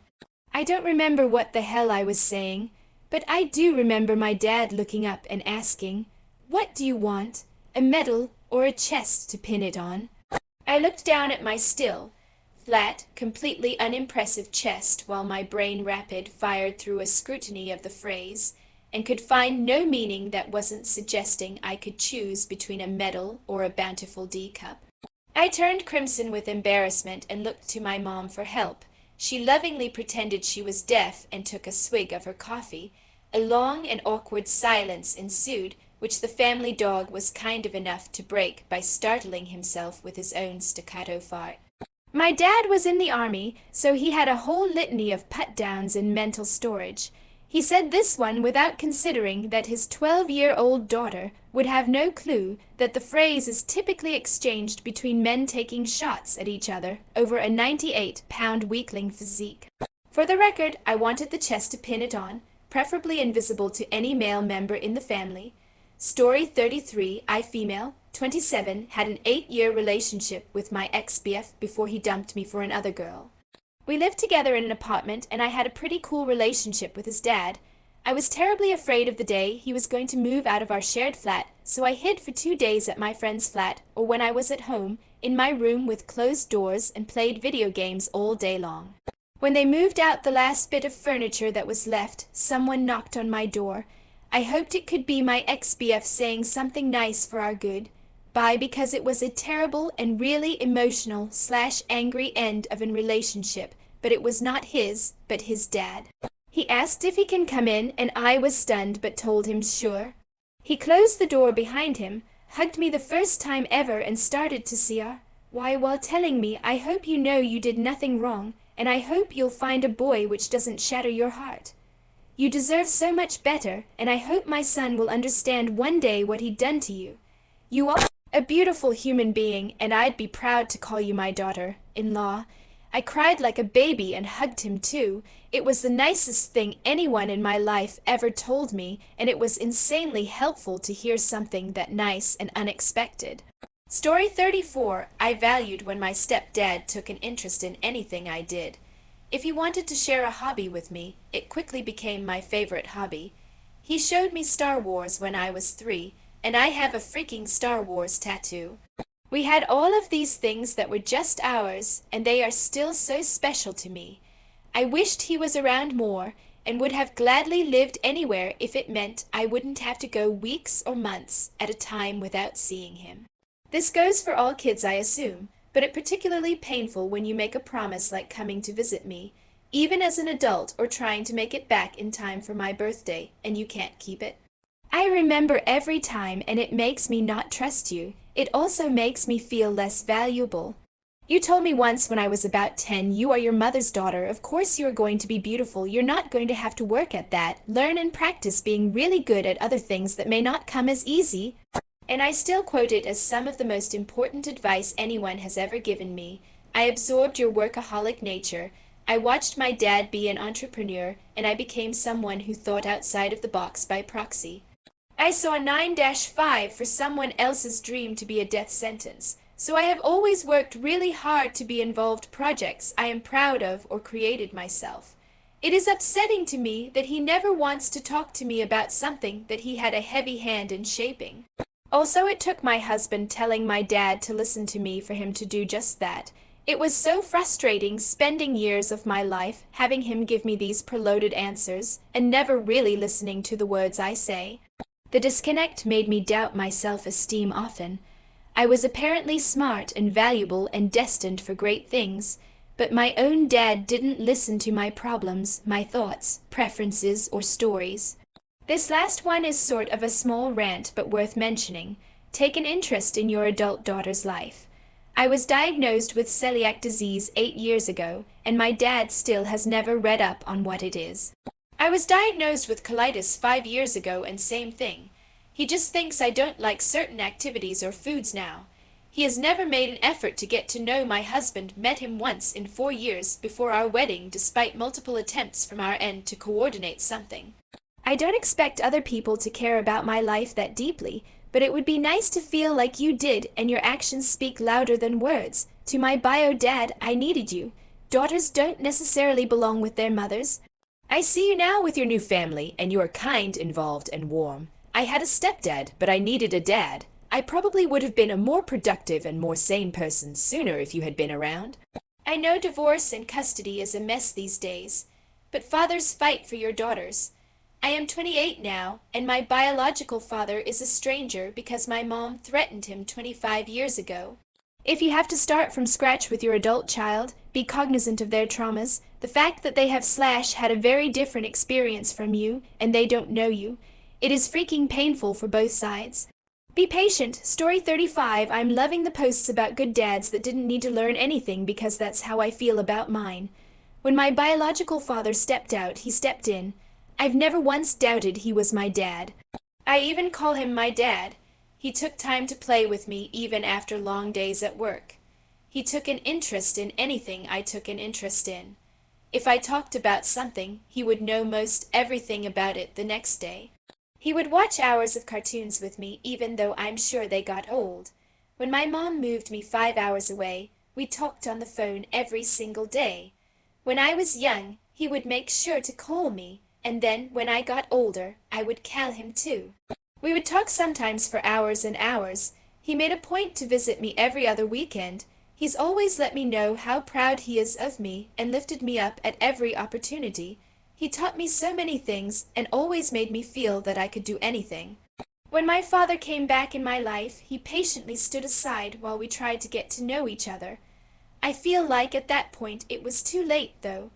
I don't remember what the hell I was saying, but I do remember my dad looking up and asking, "What do you want? A medal or a chest to pin it on?" I looked down at my still, flat, completely unimpressive chest while my brain rapid-fired through a scrutiny of the phrase, and could find no meaning that wasn't suggesting I could choose between a medal or a bountiful D-cup. I turned crimson with embarrassment and looked to my mom for help. She lovingly pretended she was deaf and took a swig of her coffee. A long and awkward silence ensued, which the family dog was kind enough to break by startling himself with his own staccato fart. My dad was in the army, so he had a whole litany of put-downs in mental storage. He said this one without considering that his 12-year-old daughter would have no clue that the phrase is typically exchanged between men taking shots at each other over a 98-pound weakling physique. For the record, I wanted the chest to pin it on, preferably invisible to any male member in the family. Story 33. I female, 27, had an 8-year relationship with my ex-BF before he dumped me for another girl. We lived together in an apartment, and I had a pretty cool relationship with his dad. I was terribly afraid of the day he was going to move out of our shared flat, so I hid for 2 days at my friend's flat, or when I was at home, in my room with closed doors, and played video games all day long. When they moved out the last bit of furniture that was left, someone knocked on my door. I hoped it could be my ex-BF saying something nice for our good. Bye, because it was a terrible and really emotional/angry end of a relationship, but it was not his, but his dad. He asked if he can come in, and I was stunned but told him sure. He closed the door behind him, hugged me the first time ever, and started to CR. Why, while telling me, I hope you know you did nothing wrong, and I hope you'll find a boy which doesn't shatter your heart. You deserve so much better, and I hope my son will understand one day what he'd done to you. You are a beautiful human being, and I'd be proud to call you my daughter-in-law. I cried like a baby and hugged him too. It was the nicest thing anyone in my life ever told me, and it was insanely helpful to hear something that nice and unexpected. Story 34. I valued when my stepdad took an interest in anything I did. If he wanted to share a hobby with me, it quickly became my favorite hobby. He showed me Star Wars when I was 3, and I have a freaking Star Wars tattoo. We had all of these things that were just ours, and they are still so special to me. I wished he was around more, and would have gladly lived anywhere if it meant I wouldn't have to go weeks or months at a time without seeing him. This goes for all kids, I assume, but it's particularly painful when you make a promise like coming to visit me, even as an adult, or trying to make it back in time for my birthday, and you can't keep it. I remember every time, and it makes me not trust you. It also makes me feel less valuable. You told me once when I was about 10, you are your mother's daughter. Of course you are going to be beautiful. You're not going to have to work at that. Learn and practice being really good at other things that may not come as easy. And I still quote it as some of the most important advice anyone has ever given me. I absorbed your workaholic nature. I watched my dad be an entrepreneur, and I became someone who thought outside of the box by proxy. I saw 9-5 for someone else's dream to be a death sentence, so I have always worked really hard to be involved projects I am proud of or created myself. It is upsetting to me that he never wants to talk to me about something that he had a heavy hand in shaping. Also, it took my husband telling my dad to listen to me for him to do just that. It was so frustrating spending years of my life having him give me these preloaded answers and never really listening to the words I say. The disconnect made me doubt my self-esteem often. I was apparently smart and valuable and destined for great things, but my own dad didn't listen to my problems, my thoughts, preferences, or stories. This last one is sort of a small rant, but worth mentioning. Take an interest in your adult daughter's life. I was diagnosed with celiac disease 8 years ago, and my dad still has never read up on what it is. I was diagnosed with colitis 5 years ago, and same thing. He just thinks I don't like certain activities or foods now. He has never made an effort to get to know my husband, met him once in 4 years before our wedding despite multiple attempts from our end to coordinate something. I don't expect other people to care about my life that deeply, but it would be nice to feel like you did, and your actions speak louder than words. To my bio dad, I needed you. Daughters don't necessarily belong with their mothers. I see you now with your new family, and you are kind, involved, and warm. I had a stepdad, but I needed a dad. I probably would have been a more productive and more sane person sooner if you had been around. I know divorce and custody is a mess these days, but fathers fight for your daughters. I am 28 now, and my biological father is a stranger because my mom threatened him 25 years ago. If you have to start from scratch with your adult child, be cognizant of their traumas, the fact that they have had a very different experience from you, and they don't know you. It is freaking painful for both sides. Be patient. Story 35. I'm loving the posts about good dads that didn't need to learn anything because that's how I feel about mine. When my biological father stepped out, he stepped in. I've never once doubted he was my dad. I even call him my dad. He took time to play with me even after long days at work. He took an interest in anything I took an interest in. If I talked about something, he would know most everything about it the next day. He would watch hours of cartoons with me, even though I'm sure they got old. When my mom moved me 5 hours away, we talked on the phone every single day. When I was young, he would make sure to call me, and then when I got older, I would call him too. We would talk sometimes for hours and hours. He made a point to visit me every other weekend. He's always let me know how proud he is of me and lifted me up at every opportunity. He taught me so many things and always made me feel that I could do anything. When my father came back in my life, he patiently stood aside while we tried to get to know each other. I feel like at that point it was too late, though.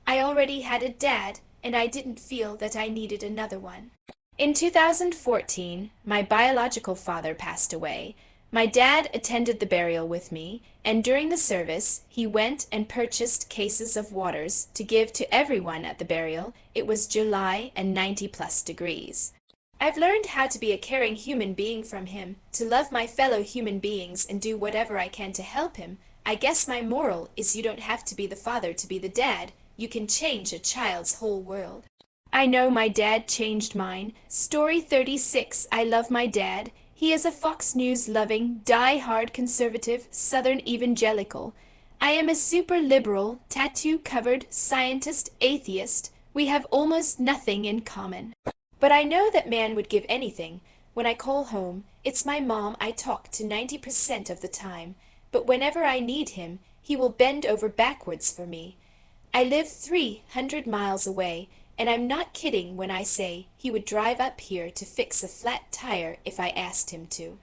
I already had a dad, and I didn't feel that I needed another one. In 2014, my biological father passed away. My dad attended the burial with me, and during the service, he went and purchased cases of waters to give to everyone at the burial. It was July and 90+ degrees. I've learned how to be a caring human being from him, to love my fellow human beings and do whatever I can to help him. I guess my moral is you don't have to be the father to be the dad. You can change a child's whole world. I know my dad changed mine. Story 36, I love my dad. He is a Fox News loving, die-hard conservative, Southern evangelical. I am a super liberal, tattoo-covered, scientist, atheist. We have almost nothing in common. But I know that man would give anything. When I call home, it's my mom I talk to 90% of the time. But whenever I need him, he will bend over backwards for me. I live 300 miles away, and I'm not kidding when I say he would drive up here to fix a flat tire if I asked him to.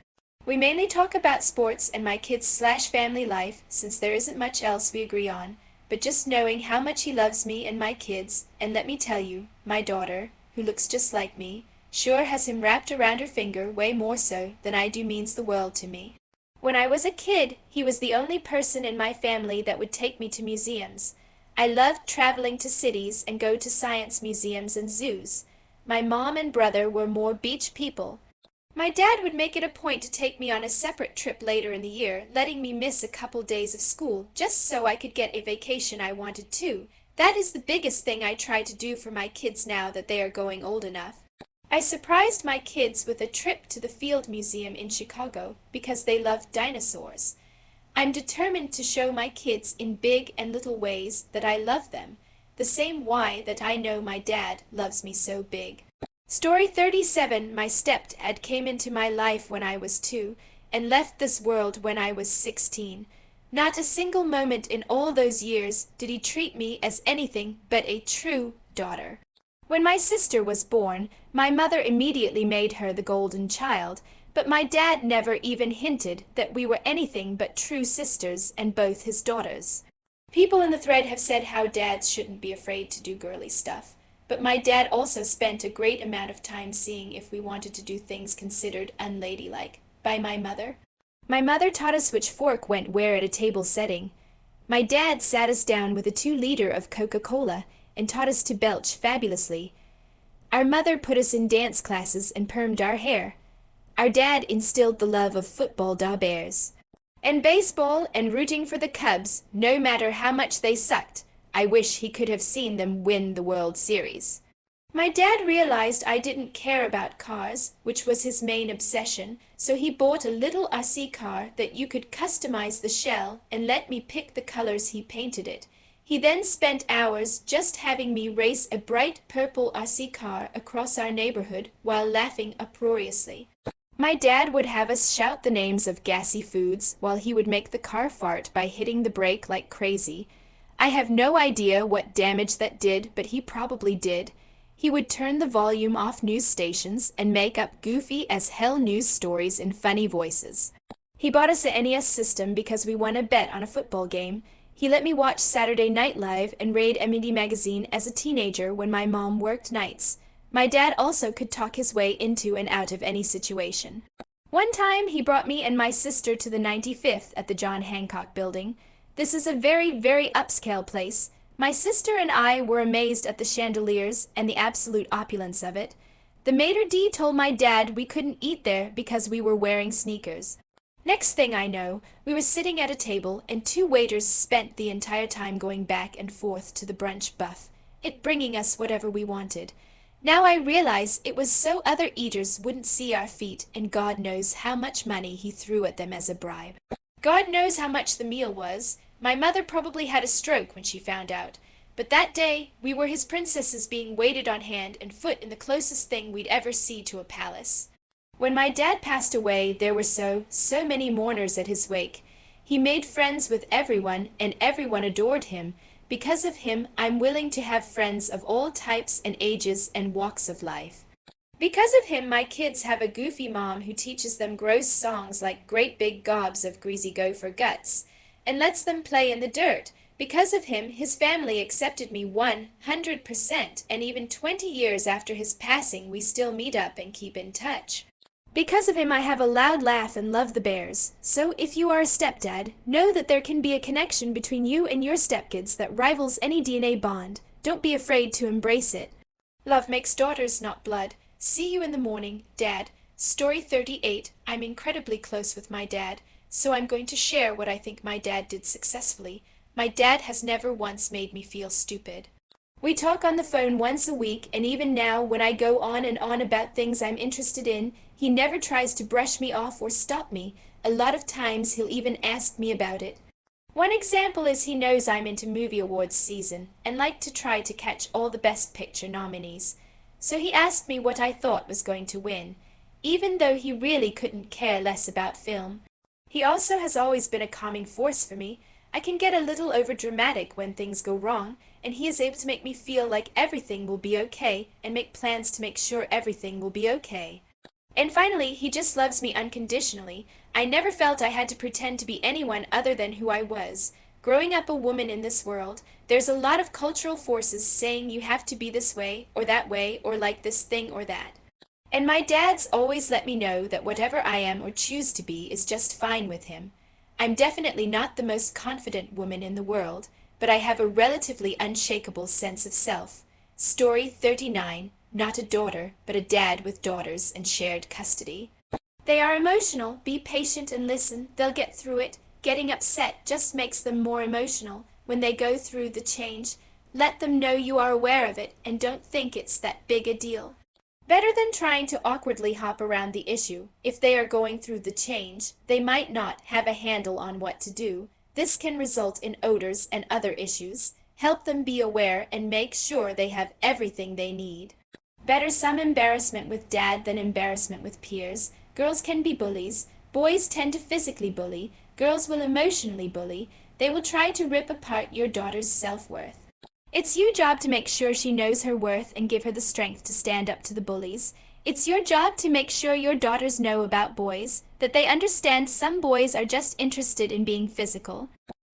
We mainly talk about sports and my kids/family life, since there isn't much else we agree on, but just knowing how much he loves me and my kids, and let me tell you, my daughter, who looks just like me, sure has him wrapped around her finger way more so than I do, means the world to me. When I was a kid, he was the only person in my family that would take me to museums. I loved traveling to cities and go to science museums and zoos. My mom and brother were more beach people. My dad would make it a point to take me on a separate trip later in the year, letting me miss a couple days of school just so I could get a vacation I wanted too. That is the biggest thing I try to do for my kids now that they are going old enough. I surprised my kids with a trip to the Field Museum in Chicago because they love dinosaurs. I'm determined to show my kids in big and little ways that I love them, the same why that I know my dad loves me so big. Story 37, my stepdad came into my life when I was 2 and left this world when I was 16. Not a single moment in all those years did he treat me as anything but a true daughter. When my sister was born, my mother immediately made her the golden child, but my dad never even hinted that we were anything but true sisters and both his daughters. People in the thread have said how dads shouldn't be afraid to do girly stuff, but my dad also spent a great amount of time seeing if we wanted to do things considered unladylike by my mother. My mother taught us which fork went where at a table setting. My dad sat us down with a 2-liter of Coca-Cola and taught us to belch fabulously. Our mother put us in dance classes and permed our hair. Our dad instilled the love of football da Bears. And baseball and rooting for the Cubs, no matter how much they sucked. I wish he could have seen them win the World Series. My dad realized I didn't care about cars, which was his main obsession, so he bought a little RC car that you could customize the shell and let me pick the colors he painted it. He then spent hours just having me race a bright purple RC car across our neighborhood while laughing uproariously. My dad would have us shout the names of gassy foods while he would make the car fart by hitting the brake like crazy. I have no idea what damage that did, but he probably did. He would turn the volume off news stations and make up goofy as hell news stories in funny voices. He bought us an NES system because we won a bet on a football game. He let me watch Saturday Night Live and read M&D magazine as a teenager when my mom worked nights. My dad also could talk his way into and out of any situation. One time he brought me and my sister to the 95th at the John Hancock Building. This is a very, very upscale place. My sister and I were amazed at the chandeliers and the absolute opulence of it. The maitre d' told my dad we couldn't eat there because we were wearing sneakers. Next thing I know, we were sitting at a table and 2 waiters spent the entire time going back and forth to the brunch buff, it bringing us whatever we wanted. Now I realize it was so other eaters wouldn't see our feet, and God knows how much money he threw at them as a bribe. God knows how much the meal was. My mother probably had a stroke when she found out. But that day we were his princesses being waited on hand and foot in the closest thing we'd ever see to a palace. When my dad passed away, there were so many mourners at his wake. He made friends with everyone, and everyone adored him. Because of him, I'm willing to have friends of all types and ages and walks of life. Because of him, my kids have a goofy mom who teaches them gross songs like Great Big Gobs of Greasy Gopher Guts, and lets them play in the dirt. Because of him, his family accepted me 100%, and even 20 years after his passing, we still meet up and keep in touch. Because of him, I have a loud laugh and love the bears. So if you are a stepdad, know that there can be a connection between you and your stepkids that rivals any DNA bond. Don't be afraid to embrace it. Love makes daughters, not blood. See you in the morning, Dad. Story 38. I'm incredibly close with my dad, so I'm going to share what I think my dad did successfully. My dad has never once made me feel stupid. We talk on the phone once a week, and even now, when I go on and on about things I'm interested in, he never tries to brush me off or stop me. A lot of times he'll even ask me about it. One example is he knows I'm into movie awards season, and like to try to catch all the Best Picture nominees. So he asked me what I thought was going to win, even though he really couldn't care less about film. He also has always been a calming force for me. I can get a little overdramatic when things go wrong, and he is able to make me feel like everything will be okay and make plans to make sure everything will be okay. And finally, he just loves me unconditionally. I never felt I had to pretend to be anyone other than who I was. Growing up a woman in this world, there's a lot of cultural forces saying you have to be this way, or like this thing or that. And my dad's always let me know that whatever I am or choose to be is just fine with him. I'm definitely not the most confident woman in the world, but I have a relatively unshakable sense of self. Story 39. Not a daughter, but a dad with daughters and shared custody. They are emotional. Be patient and listen. They'll get through it. Getting upset just makes them more emotional. When they go through the change, let them know you are aware of it and don't think it's that big a deal. Better than trying to awkwardly hop around the issue. If they are going through the change, they might not have a handle on what to do. This can result in odors and other issues. Help them be aware and make sure they have everything they need. Better some embarrassment with dad than embarrassment with peers. Girls can be bullies. Boys tend to physically bully. Girls will emotionally bully. They will try to rip apart your daughter's self-worth. It's your job to make sure she knows her worth and give her the strength to stand up to the bullies. It's your job to make sure your daughters know about boys, that they understand some boys are just interested in being physical.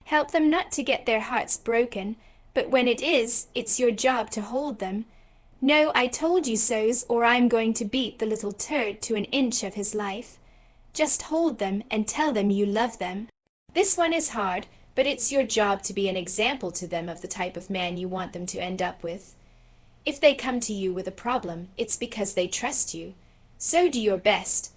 Help them not to get their hearts broken, but when it is, it's your job to hold them. No, I told you so's, or I'm going to beat the little turd to an inch of his life. Just hold them and tell them you love them. This one is hard, but it's your job to be an example to them of the type of man you want them to end up with. If they come to you with a problem, it's because they trust you. So do your best.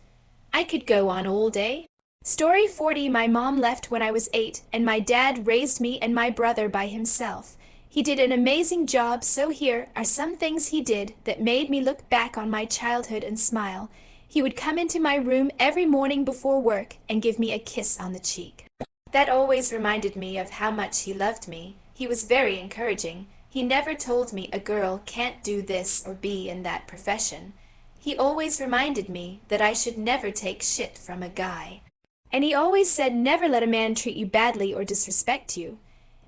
I could go on all day. Story 40. My mom left when I was 8, and my dad raised me and my brother by himself. He did an amazing job, so here are some things he did that made me look back on my childhood and smile. He would come into my room every morning before work and give me a kiss on the cheek. That always reminded me of how much he loved me. He was very encouraging. He never told me a girl can't do this or be in that profession. He always reminded me that I should never take shit from a guy. And he always said never let a man treat you badly or disrespect you.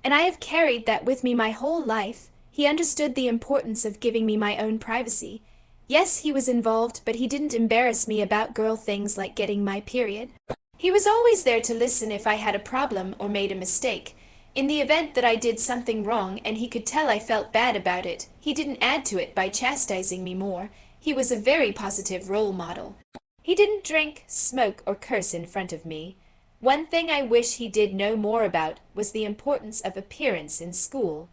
And I have carried that with me my whole life. He understood the importance of giving me my own privacy. Yes, he was involved, but he didn't embarrass me about girl things like getting my period. He was always there to listen if I had a problem or made a mistake. In the event that I did something wrong and he could tell I felt bad about it, he didn't add to it by chastising me more. He was a very positive role model. He didn't drink, smoke, or curse in front of me. One thing I wish he did know more about was the importance of appearance in school.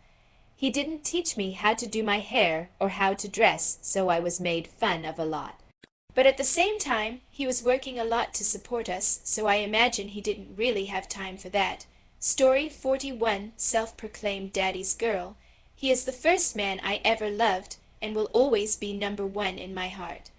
He didn't teach me how to do my hair or how to dress, so I was made fun of a lot. But at the same time, he was working a lot to support us, so I imagine he didn't really have time for that. Story 41. Self-proclaimed daddy's girl. He is the first man I ever loved. and will always be number one in my heart.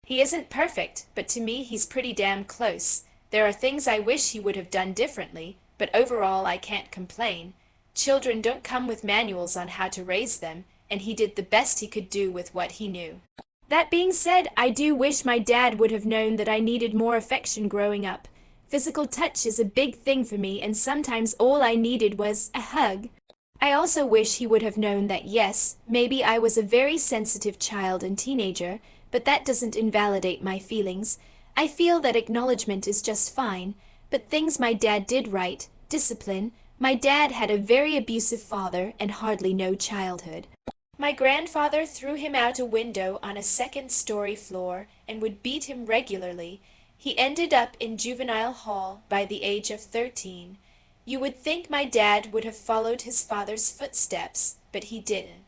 He isn't perfect, but to me he's pretty damn close. There are things I wish he would have done differently, but overall I can't complain. Children don't come with manuals on how to raise them, and he did the best he could do with what he knew. That being said, I do wish my dad would have known that I needed more affection growing up. Physical touch is a big thing for me, and sometimes all I needed was a hug. I also wish he would have known that yes, maybe I was a very sensitive child and teenager, but that doesn't invalidate my feelings. I feel that acknowledgement is just fine, but things my dad did right, discipline, my dad had a very abusive father and hardly no childhood. My grandfather threw him out a window on a second-story floor and would beat him regularly. He ended up in juvenile hall by the age of 13. You would think my dad would have followed his father's footsteps, but he didn't.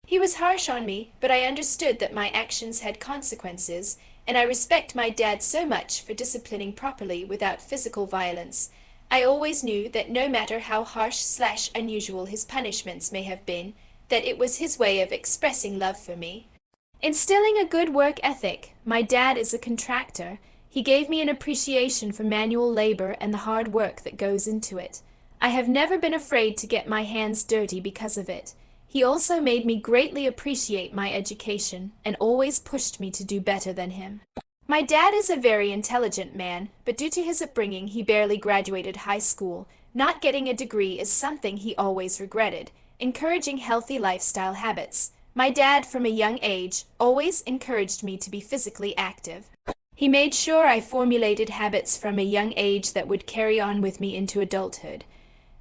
He was harsh on me, but I understood that my actions had consequences, and I respect my dad so much for disciplining properly without physical violence. I always knew that no matter how harsh/unusual his punishments may have been, that it was his way of expressing love for me. Instilling a good work ethic. My dad is a contractor. He gave me an appreciation for manual labor and the hard work that goes into it. I have never been afraid to get my hands dirty because of it. He also made me greatly appreciate my education and always pushed me to do better than him. My dad is a very intelligent man, but due to his upbringing he barely graduated high school. Not getting a degree is something he always regretted. Encouraging healthy lifestyle habits. My dad, from a young age, always encouraged me to be physically active. He made sure I formulated habits from a young age that would carry on with me into adulthood.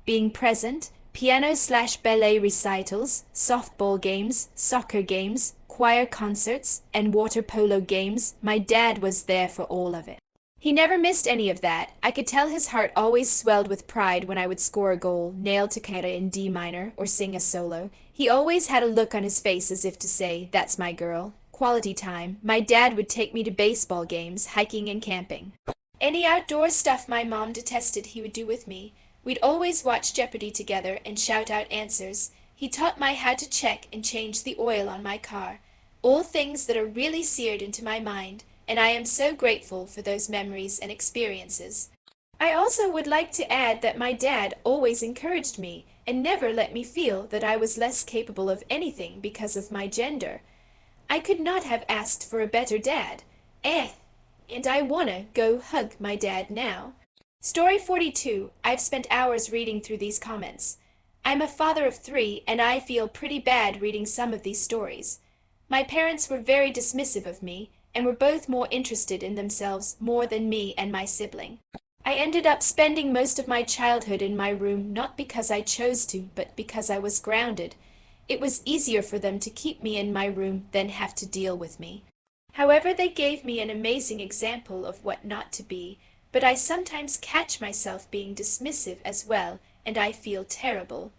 Being present, piano/ballet recitals, softball games, soccer games, choir concerts, and water polo games, my dad was there for all of it. He never missed any of that. I could tell his heart always swelled with pride when I would score a goal, nail toccata in D minor, or sing a solo. He always had a look on his face as if to say, "That's my girl." Quality time. My dad would take me to baseball games, hiking and camping. Any outdoor stuff my mom detested he would do with me. We'd always watch Jeopardy together and shout out answers. He taught me how to check and change the oil on my car. All things that are really seared into my mind, and I am so grateful for those memories and experiences. I also would like to add that my dad always encouraged me and never let me feel that I was less capable of anything because of my gender. I could not have asked for a better dad. And I wanna go hug my dad now. Story 42. I've spent hours reading through these comments. I'm a father of 3, and I feel pretty bad reading some of these stories. My parents were very dismissive of me, and were both more interested in themselves more than me and my sibling. I ended up spending most of my childhood in my room not because I chose to, but because I was grounded. It was easier for them to keep me in my room than have to deal with me. However, they gave me an amazing example of what not to be, but I sometimes catch myself being dismissive as well, and I feel terrible.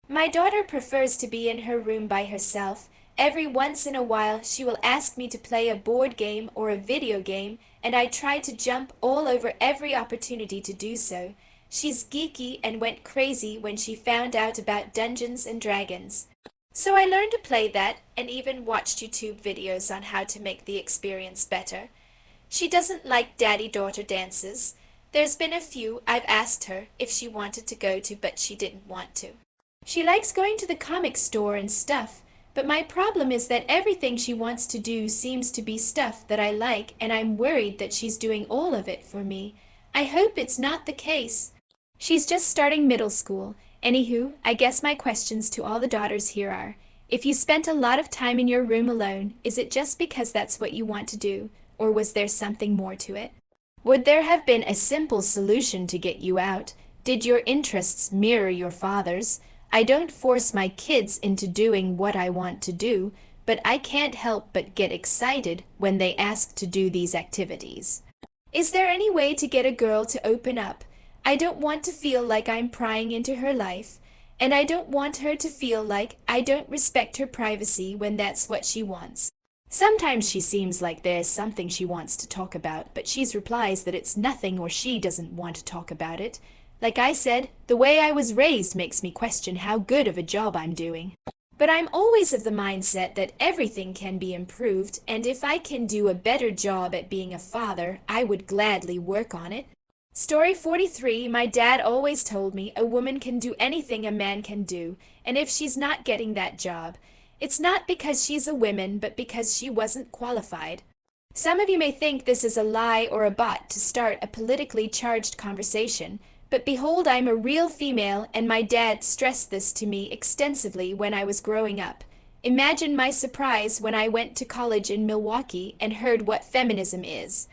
My daughter prefers to be in her room by herself. Every once in a while she will ask me to play a board game or a video game, and I try to jump all over every opportunity to do so. She's geeky and went crazy when she found out about Dungeons and Dragons. So I learned to play that and even watched YouTube videos on how to make the experience better. She doesn't like daddy-daughter dances. There's been a few I've asked her if she wanted to go to, but she didn't want to. She likes going to the comic store and stuff, but my problem is that everything she wants to do seems to be stuff that I like, and I'm worried that she's doing all of it for me. I hope it's not the case. She's just starting middle school. Anywho, I guess my questions to all the daughters here are, if you spent a lot of time in your room alone, is it just because that's what you want to do, or was there something more to it? Would there have been a simple solution to get you out? Did your interests mirror your father's? I don't force my kids into doing what I want to do, but I can't help but get excited when they ask to do these activities. Is there any way to get a girl to open up? I don't want to feel like I'm prying into her life, and I don't want her to feel like I don't respect her privacy when that's what she wants. Sometimes she seems like there's something she wants to talk about, but she replies that it's nothing or she doesn't want to talk about it. Like I said, the way I was raised makes me question how good of a job I'm doing. But I'm always of the mindset that everything can be improved, and if I can do a better job at being a father, I would gladly work on it. Story 43, my dad always told me a woman can do anything a man can do, and if she's not getting that job, it's not because she's a woman, but because she wasn't qualified. Some of you may think this is a lie or a bot to start a politically charged conversation, but behold, I'm a real female, and my dad stressed this to me extensively when I was growing up. Imagine my surprise when I went to college in Milwaukee and heard what feminism is.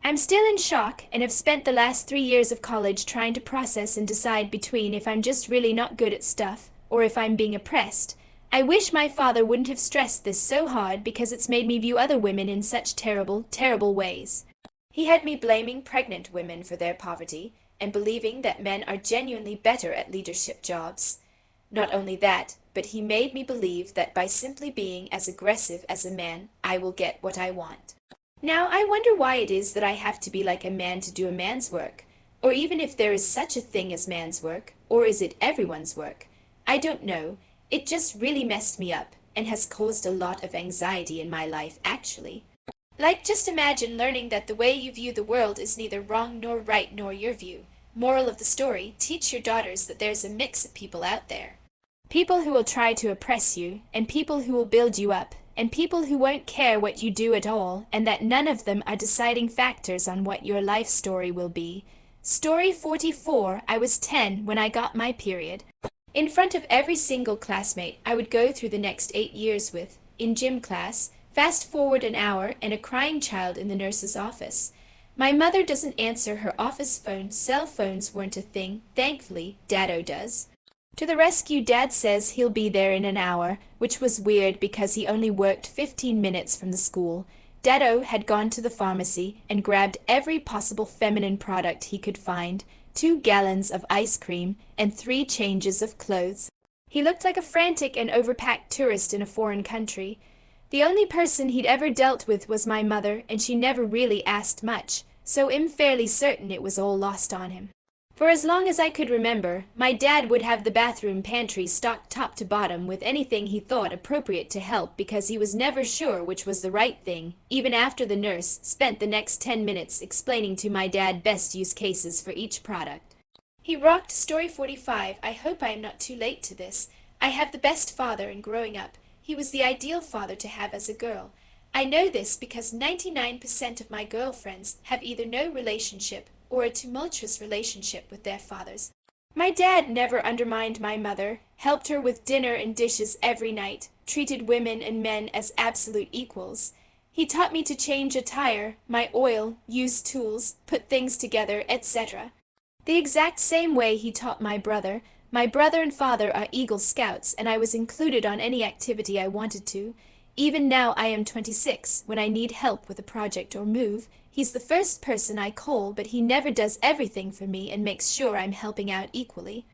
I'm still in shock and have spent the last 3 years of college trying to process and decide between if I'm just really not good at stuff or if I'm being oppressed. I wish my father wouldn't have stressed this so hard because it's made me view other women in such terrible, terrible ways. He had me blaming pregnant women for their poverty and believing that men are genuinely better at leadership jobs. Not only that, but he made me believe that by simply being as aggressive as a man, I will get what I want. Now, I wonder why it is that I have to be like a man to do a man's work, or even if there is such a thing as man's work, or is it everyone's work? I don't know. It just really messed me up, and has caused a lot of anxiety in my life, actually. Like, just imagine learning that the way you view the world is neither wrong nor right nor your view. Moral of the story, teach your daughters that there's a mix of people out there. People who will try to oppress you, and people who will build you up, and people who won't care what you do at all, and that none of them are deciding factors on what your life story will be. Story 44, I was 10 when I got my period. In front of every single classmate I would go through the next 8 years with, in gym class, fast forward an hour, and a crying child in the nurse's office. My mother doesn't answer her office phone. Cell phones weren't a thing. Thankfully, Dado does. To the rescue, Dad says he'll be there in an hour, which was weird because he only worked 15 minutes from the school. Dado had gone to the pharmacy and grabbed every possible feminine product he could find, 2 gallons of ice cream, and 3 changes of clothes. He looked like a frantic and overpacked tourist in a foreign country. The only person he'd ever dealt with was my mother, and she never really asked much, so I'm fairly certain it was all lost on him. For as long as I could remember, my dad would have the bathroom pantry stocked top to bottom with anything he thought appropriate to help because he was never sure which was the right thing, even after the nurse spent the next 10 minutes explaining to my dad best use cases for each product. He rocked Story 45. I hope I am not too late to this. I have the best father, and growing up, he was the ideal father to have as a girl. I know this because 99% of my girlfriends have either no relationship or a tumultuous relationship with their fathers. My dad never undermined my mother, helped her with dinner and dishes every night, treated women and men as absolute equals. He taught me to change a tire, my oil, use tools, put things together, etc. The exact same way he taught my brother. My brother and father are Eagle Scouts, and I was included on any activity I wanted to. Even now I am 26, when I need help with a project or move, he's the first person I call, but he never does everything for me and makes sure I'm helping out equally.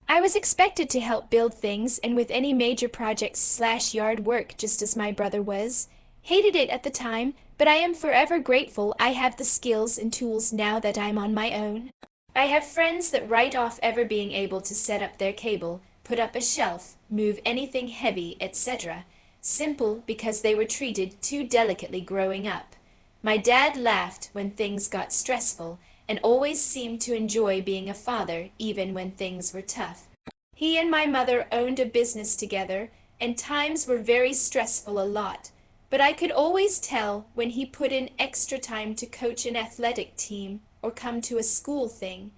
I was expected to help build things and with any major projects/yard work just as my brother was. Hated it at the time, but I am forever grateful I have the skills and tools now that I'm on my own. I have friends that write off ever being able to set up their cable, put up a shelf, move anything heavy, etc. Simple because they were treated too delicately growing up. My dad laughed when things got stressful and always seemed to enjoy being a father even when things were tough. He and my mother owned a business together, and times were very stressful a lot, but I could always tell when he put in extra time to coach an athletic team or come to a school thing.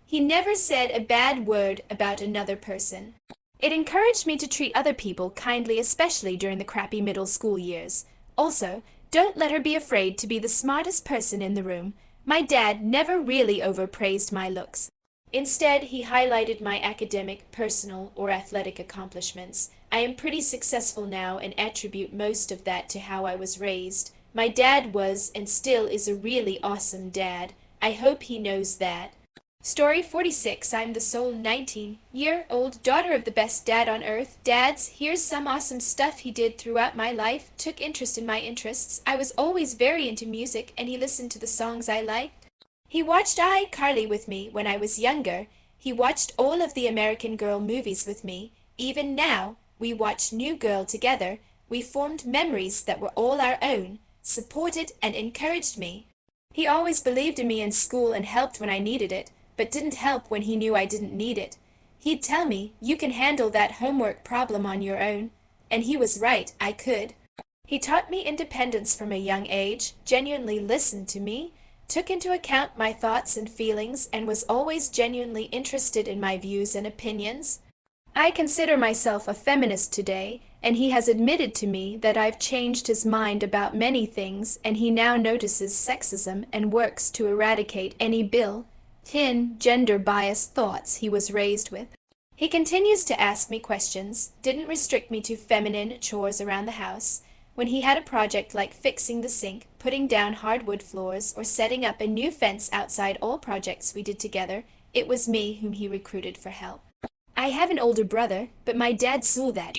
He never said a bad word about another person. It encouraged me to treat other people kindly, especially during the crappy middle school years. Also, don't let her be afraid to be the smartest person in the room. My dad never really overpraised my looks. Instead, he highlighted my academic, personal, or athletic accomplishments. I am pretty successful now and attribute most of that to how I was raised. My dad was, and still is, a really awesome dad. I hope he knows that. Story 46. I'm the sole 19-year-old daughter of the best dad on earth. Dads, here's some awesome stuff he did throughout my life. Took interest in my interests. I was always very into music, and he listened to the songs I liked. He watched iCarly with me when I was younger. He watched all of the American Girl movies with me. Even now, We watched New Girl together. We formed memories that were all our own, supported and encouraged me. He always believed in me in school and helped when I needed it, but didn't help when he knew I didn't need it. He'd tell me, "You can handle that homework problem on your own." And he was right, I could. He taught me independence from a young age, genuinely listened to me, took into account my thoughts and feelings, and was always genuinely interested in my views and opinions. I consider myself a feminist today, and he has admitted to me that I've changed his mind about many things, and he now notices sexism and works to eradicate any built-in gender-biased thoughts he was raised with. He continues to ask me questions, didn't restrict me to feminine chores around the house. When he had a project like fixing the sink, putting down hardwood floors, or setting up a new fence outside all projects we did together, it was me whom he recruited for help. I have an older brother, but my dad saw that.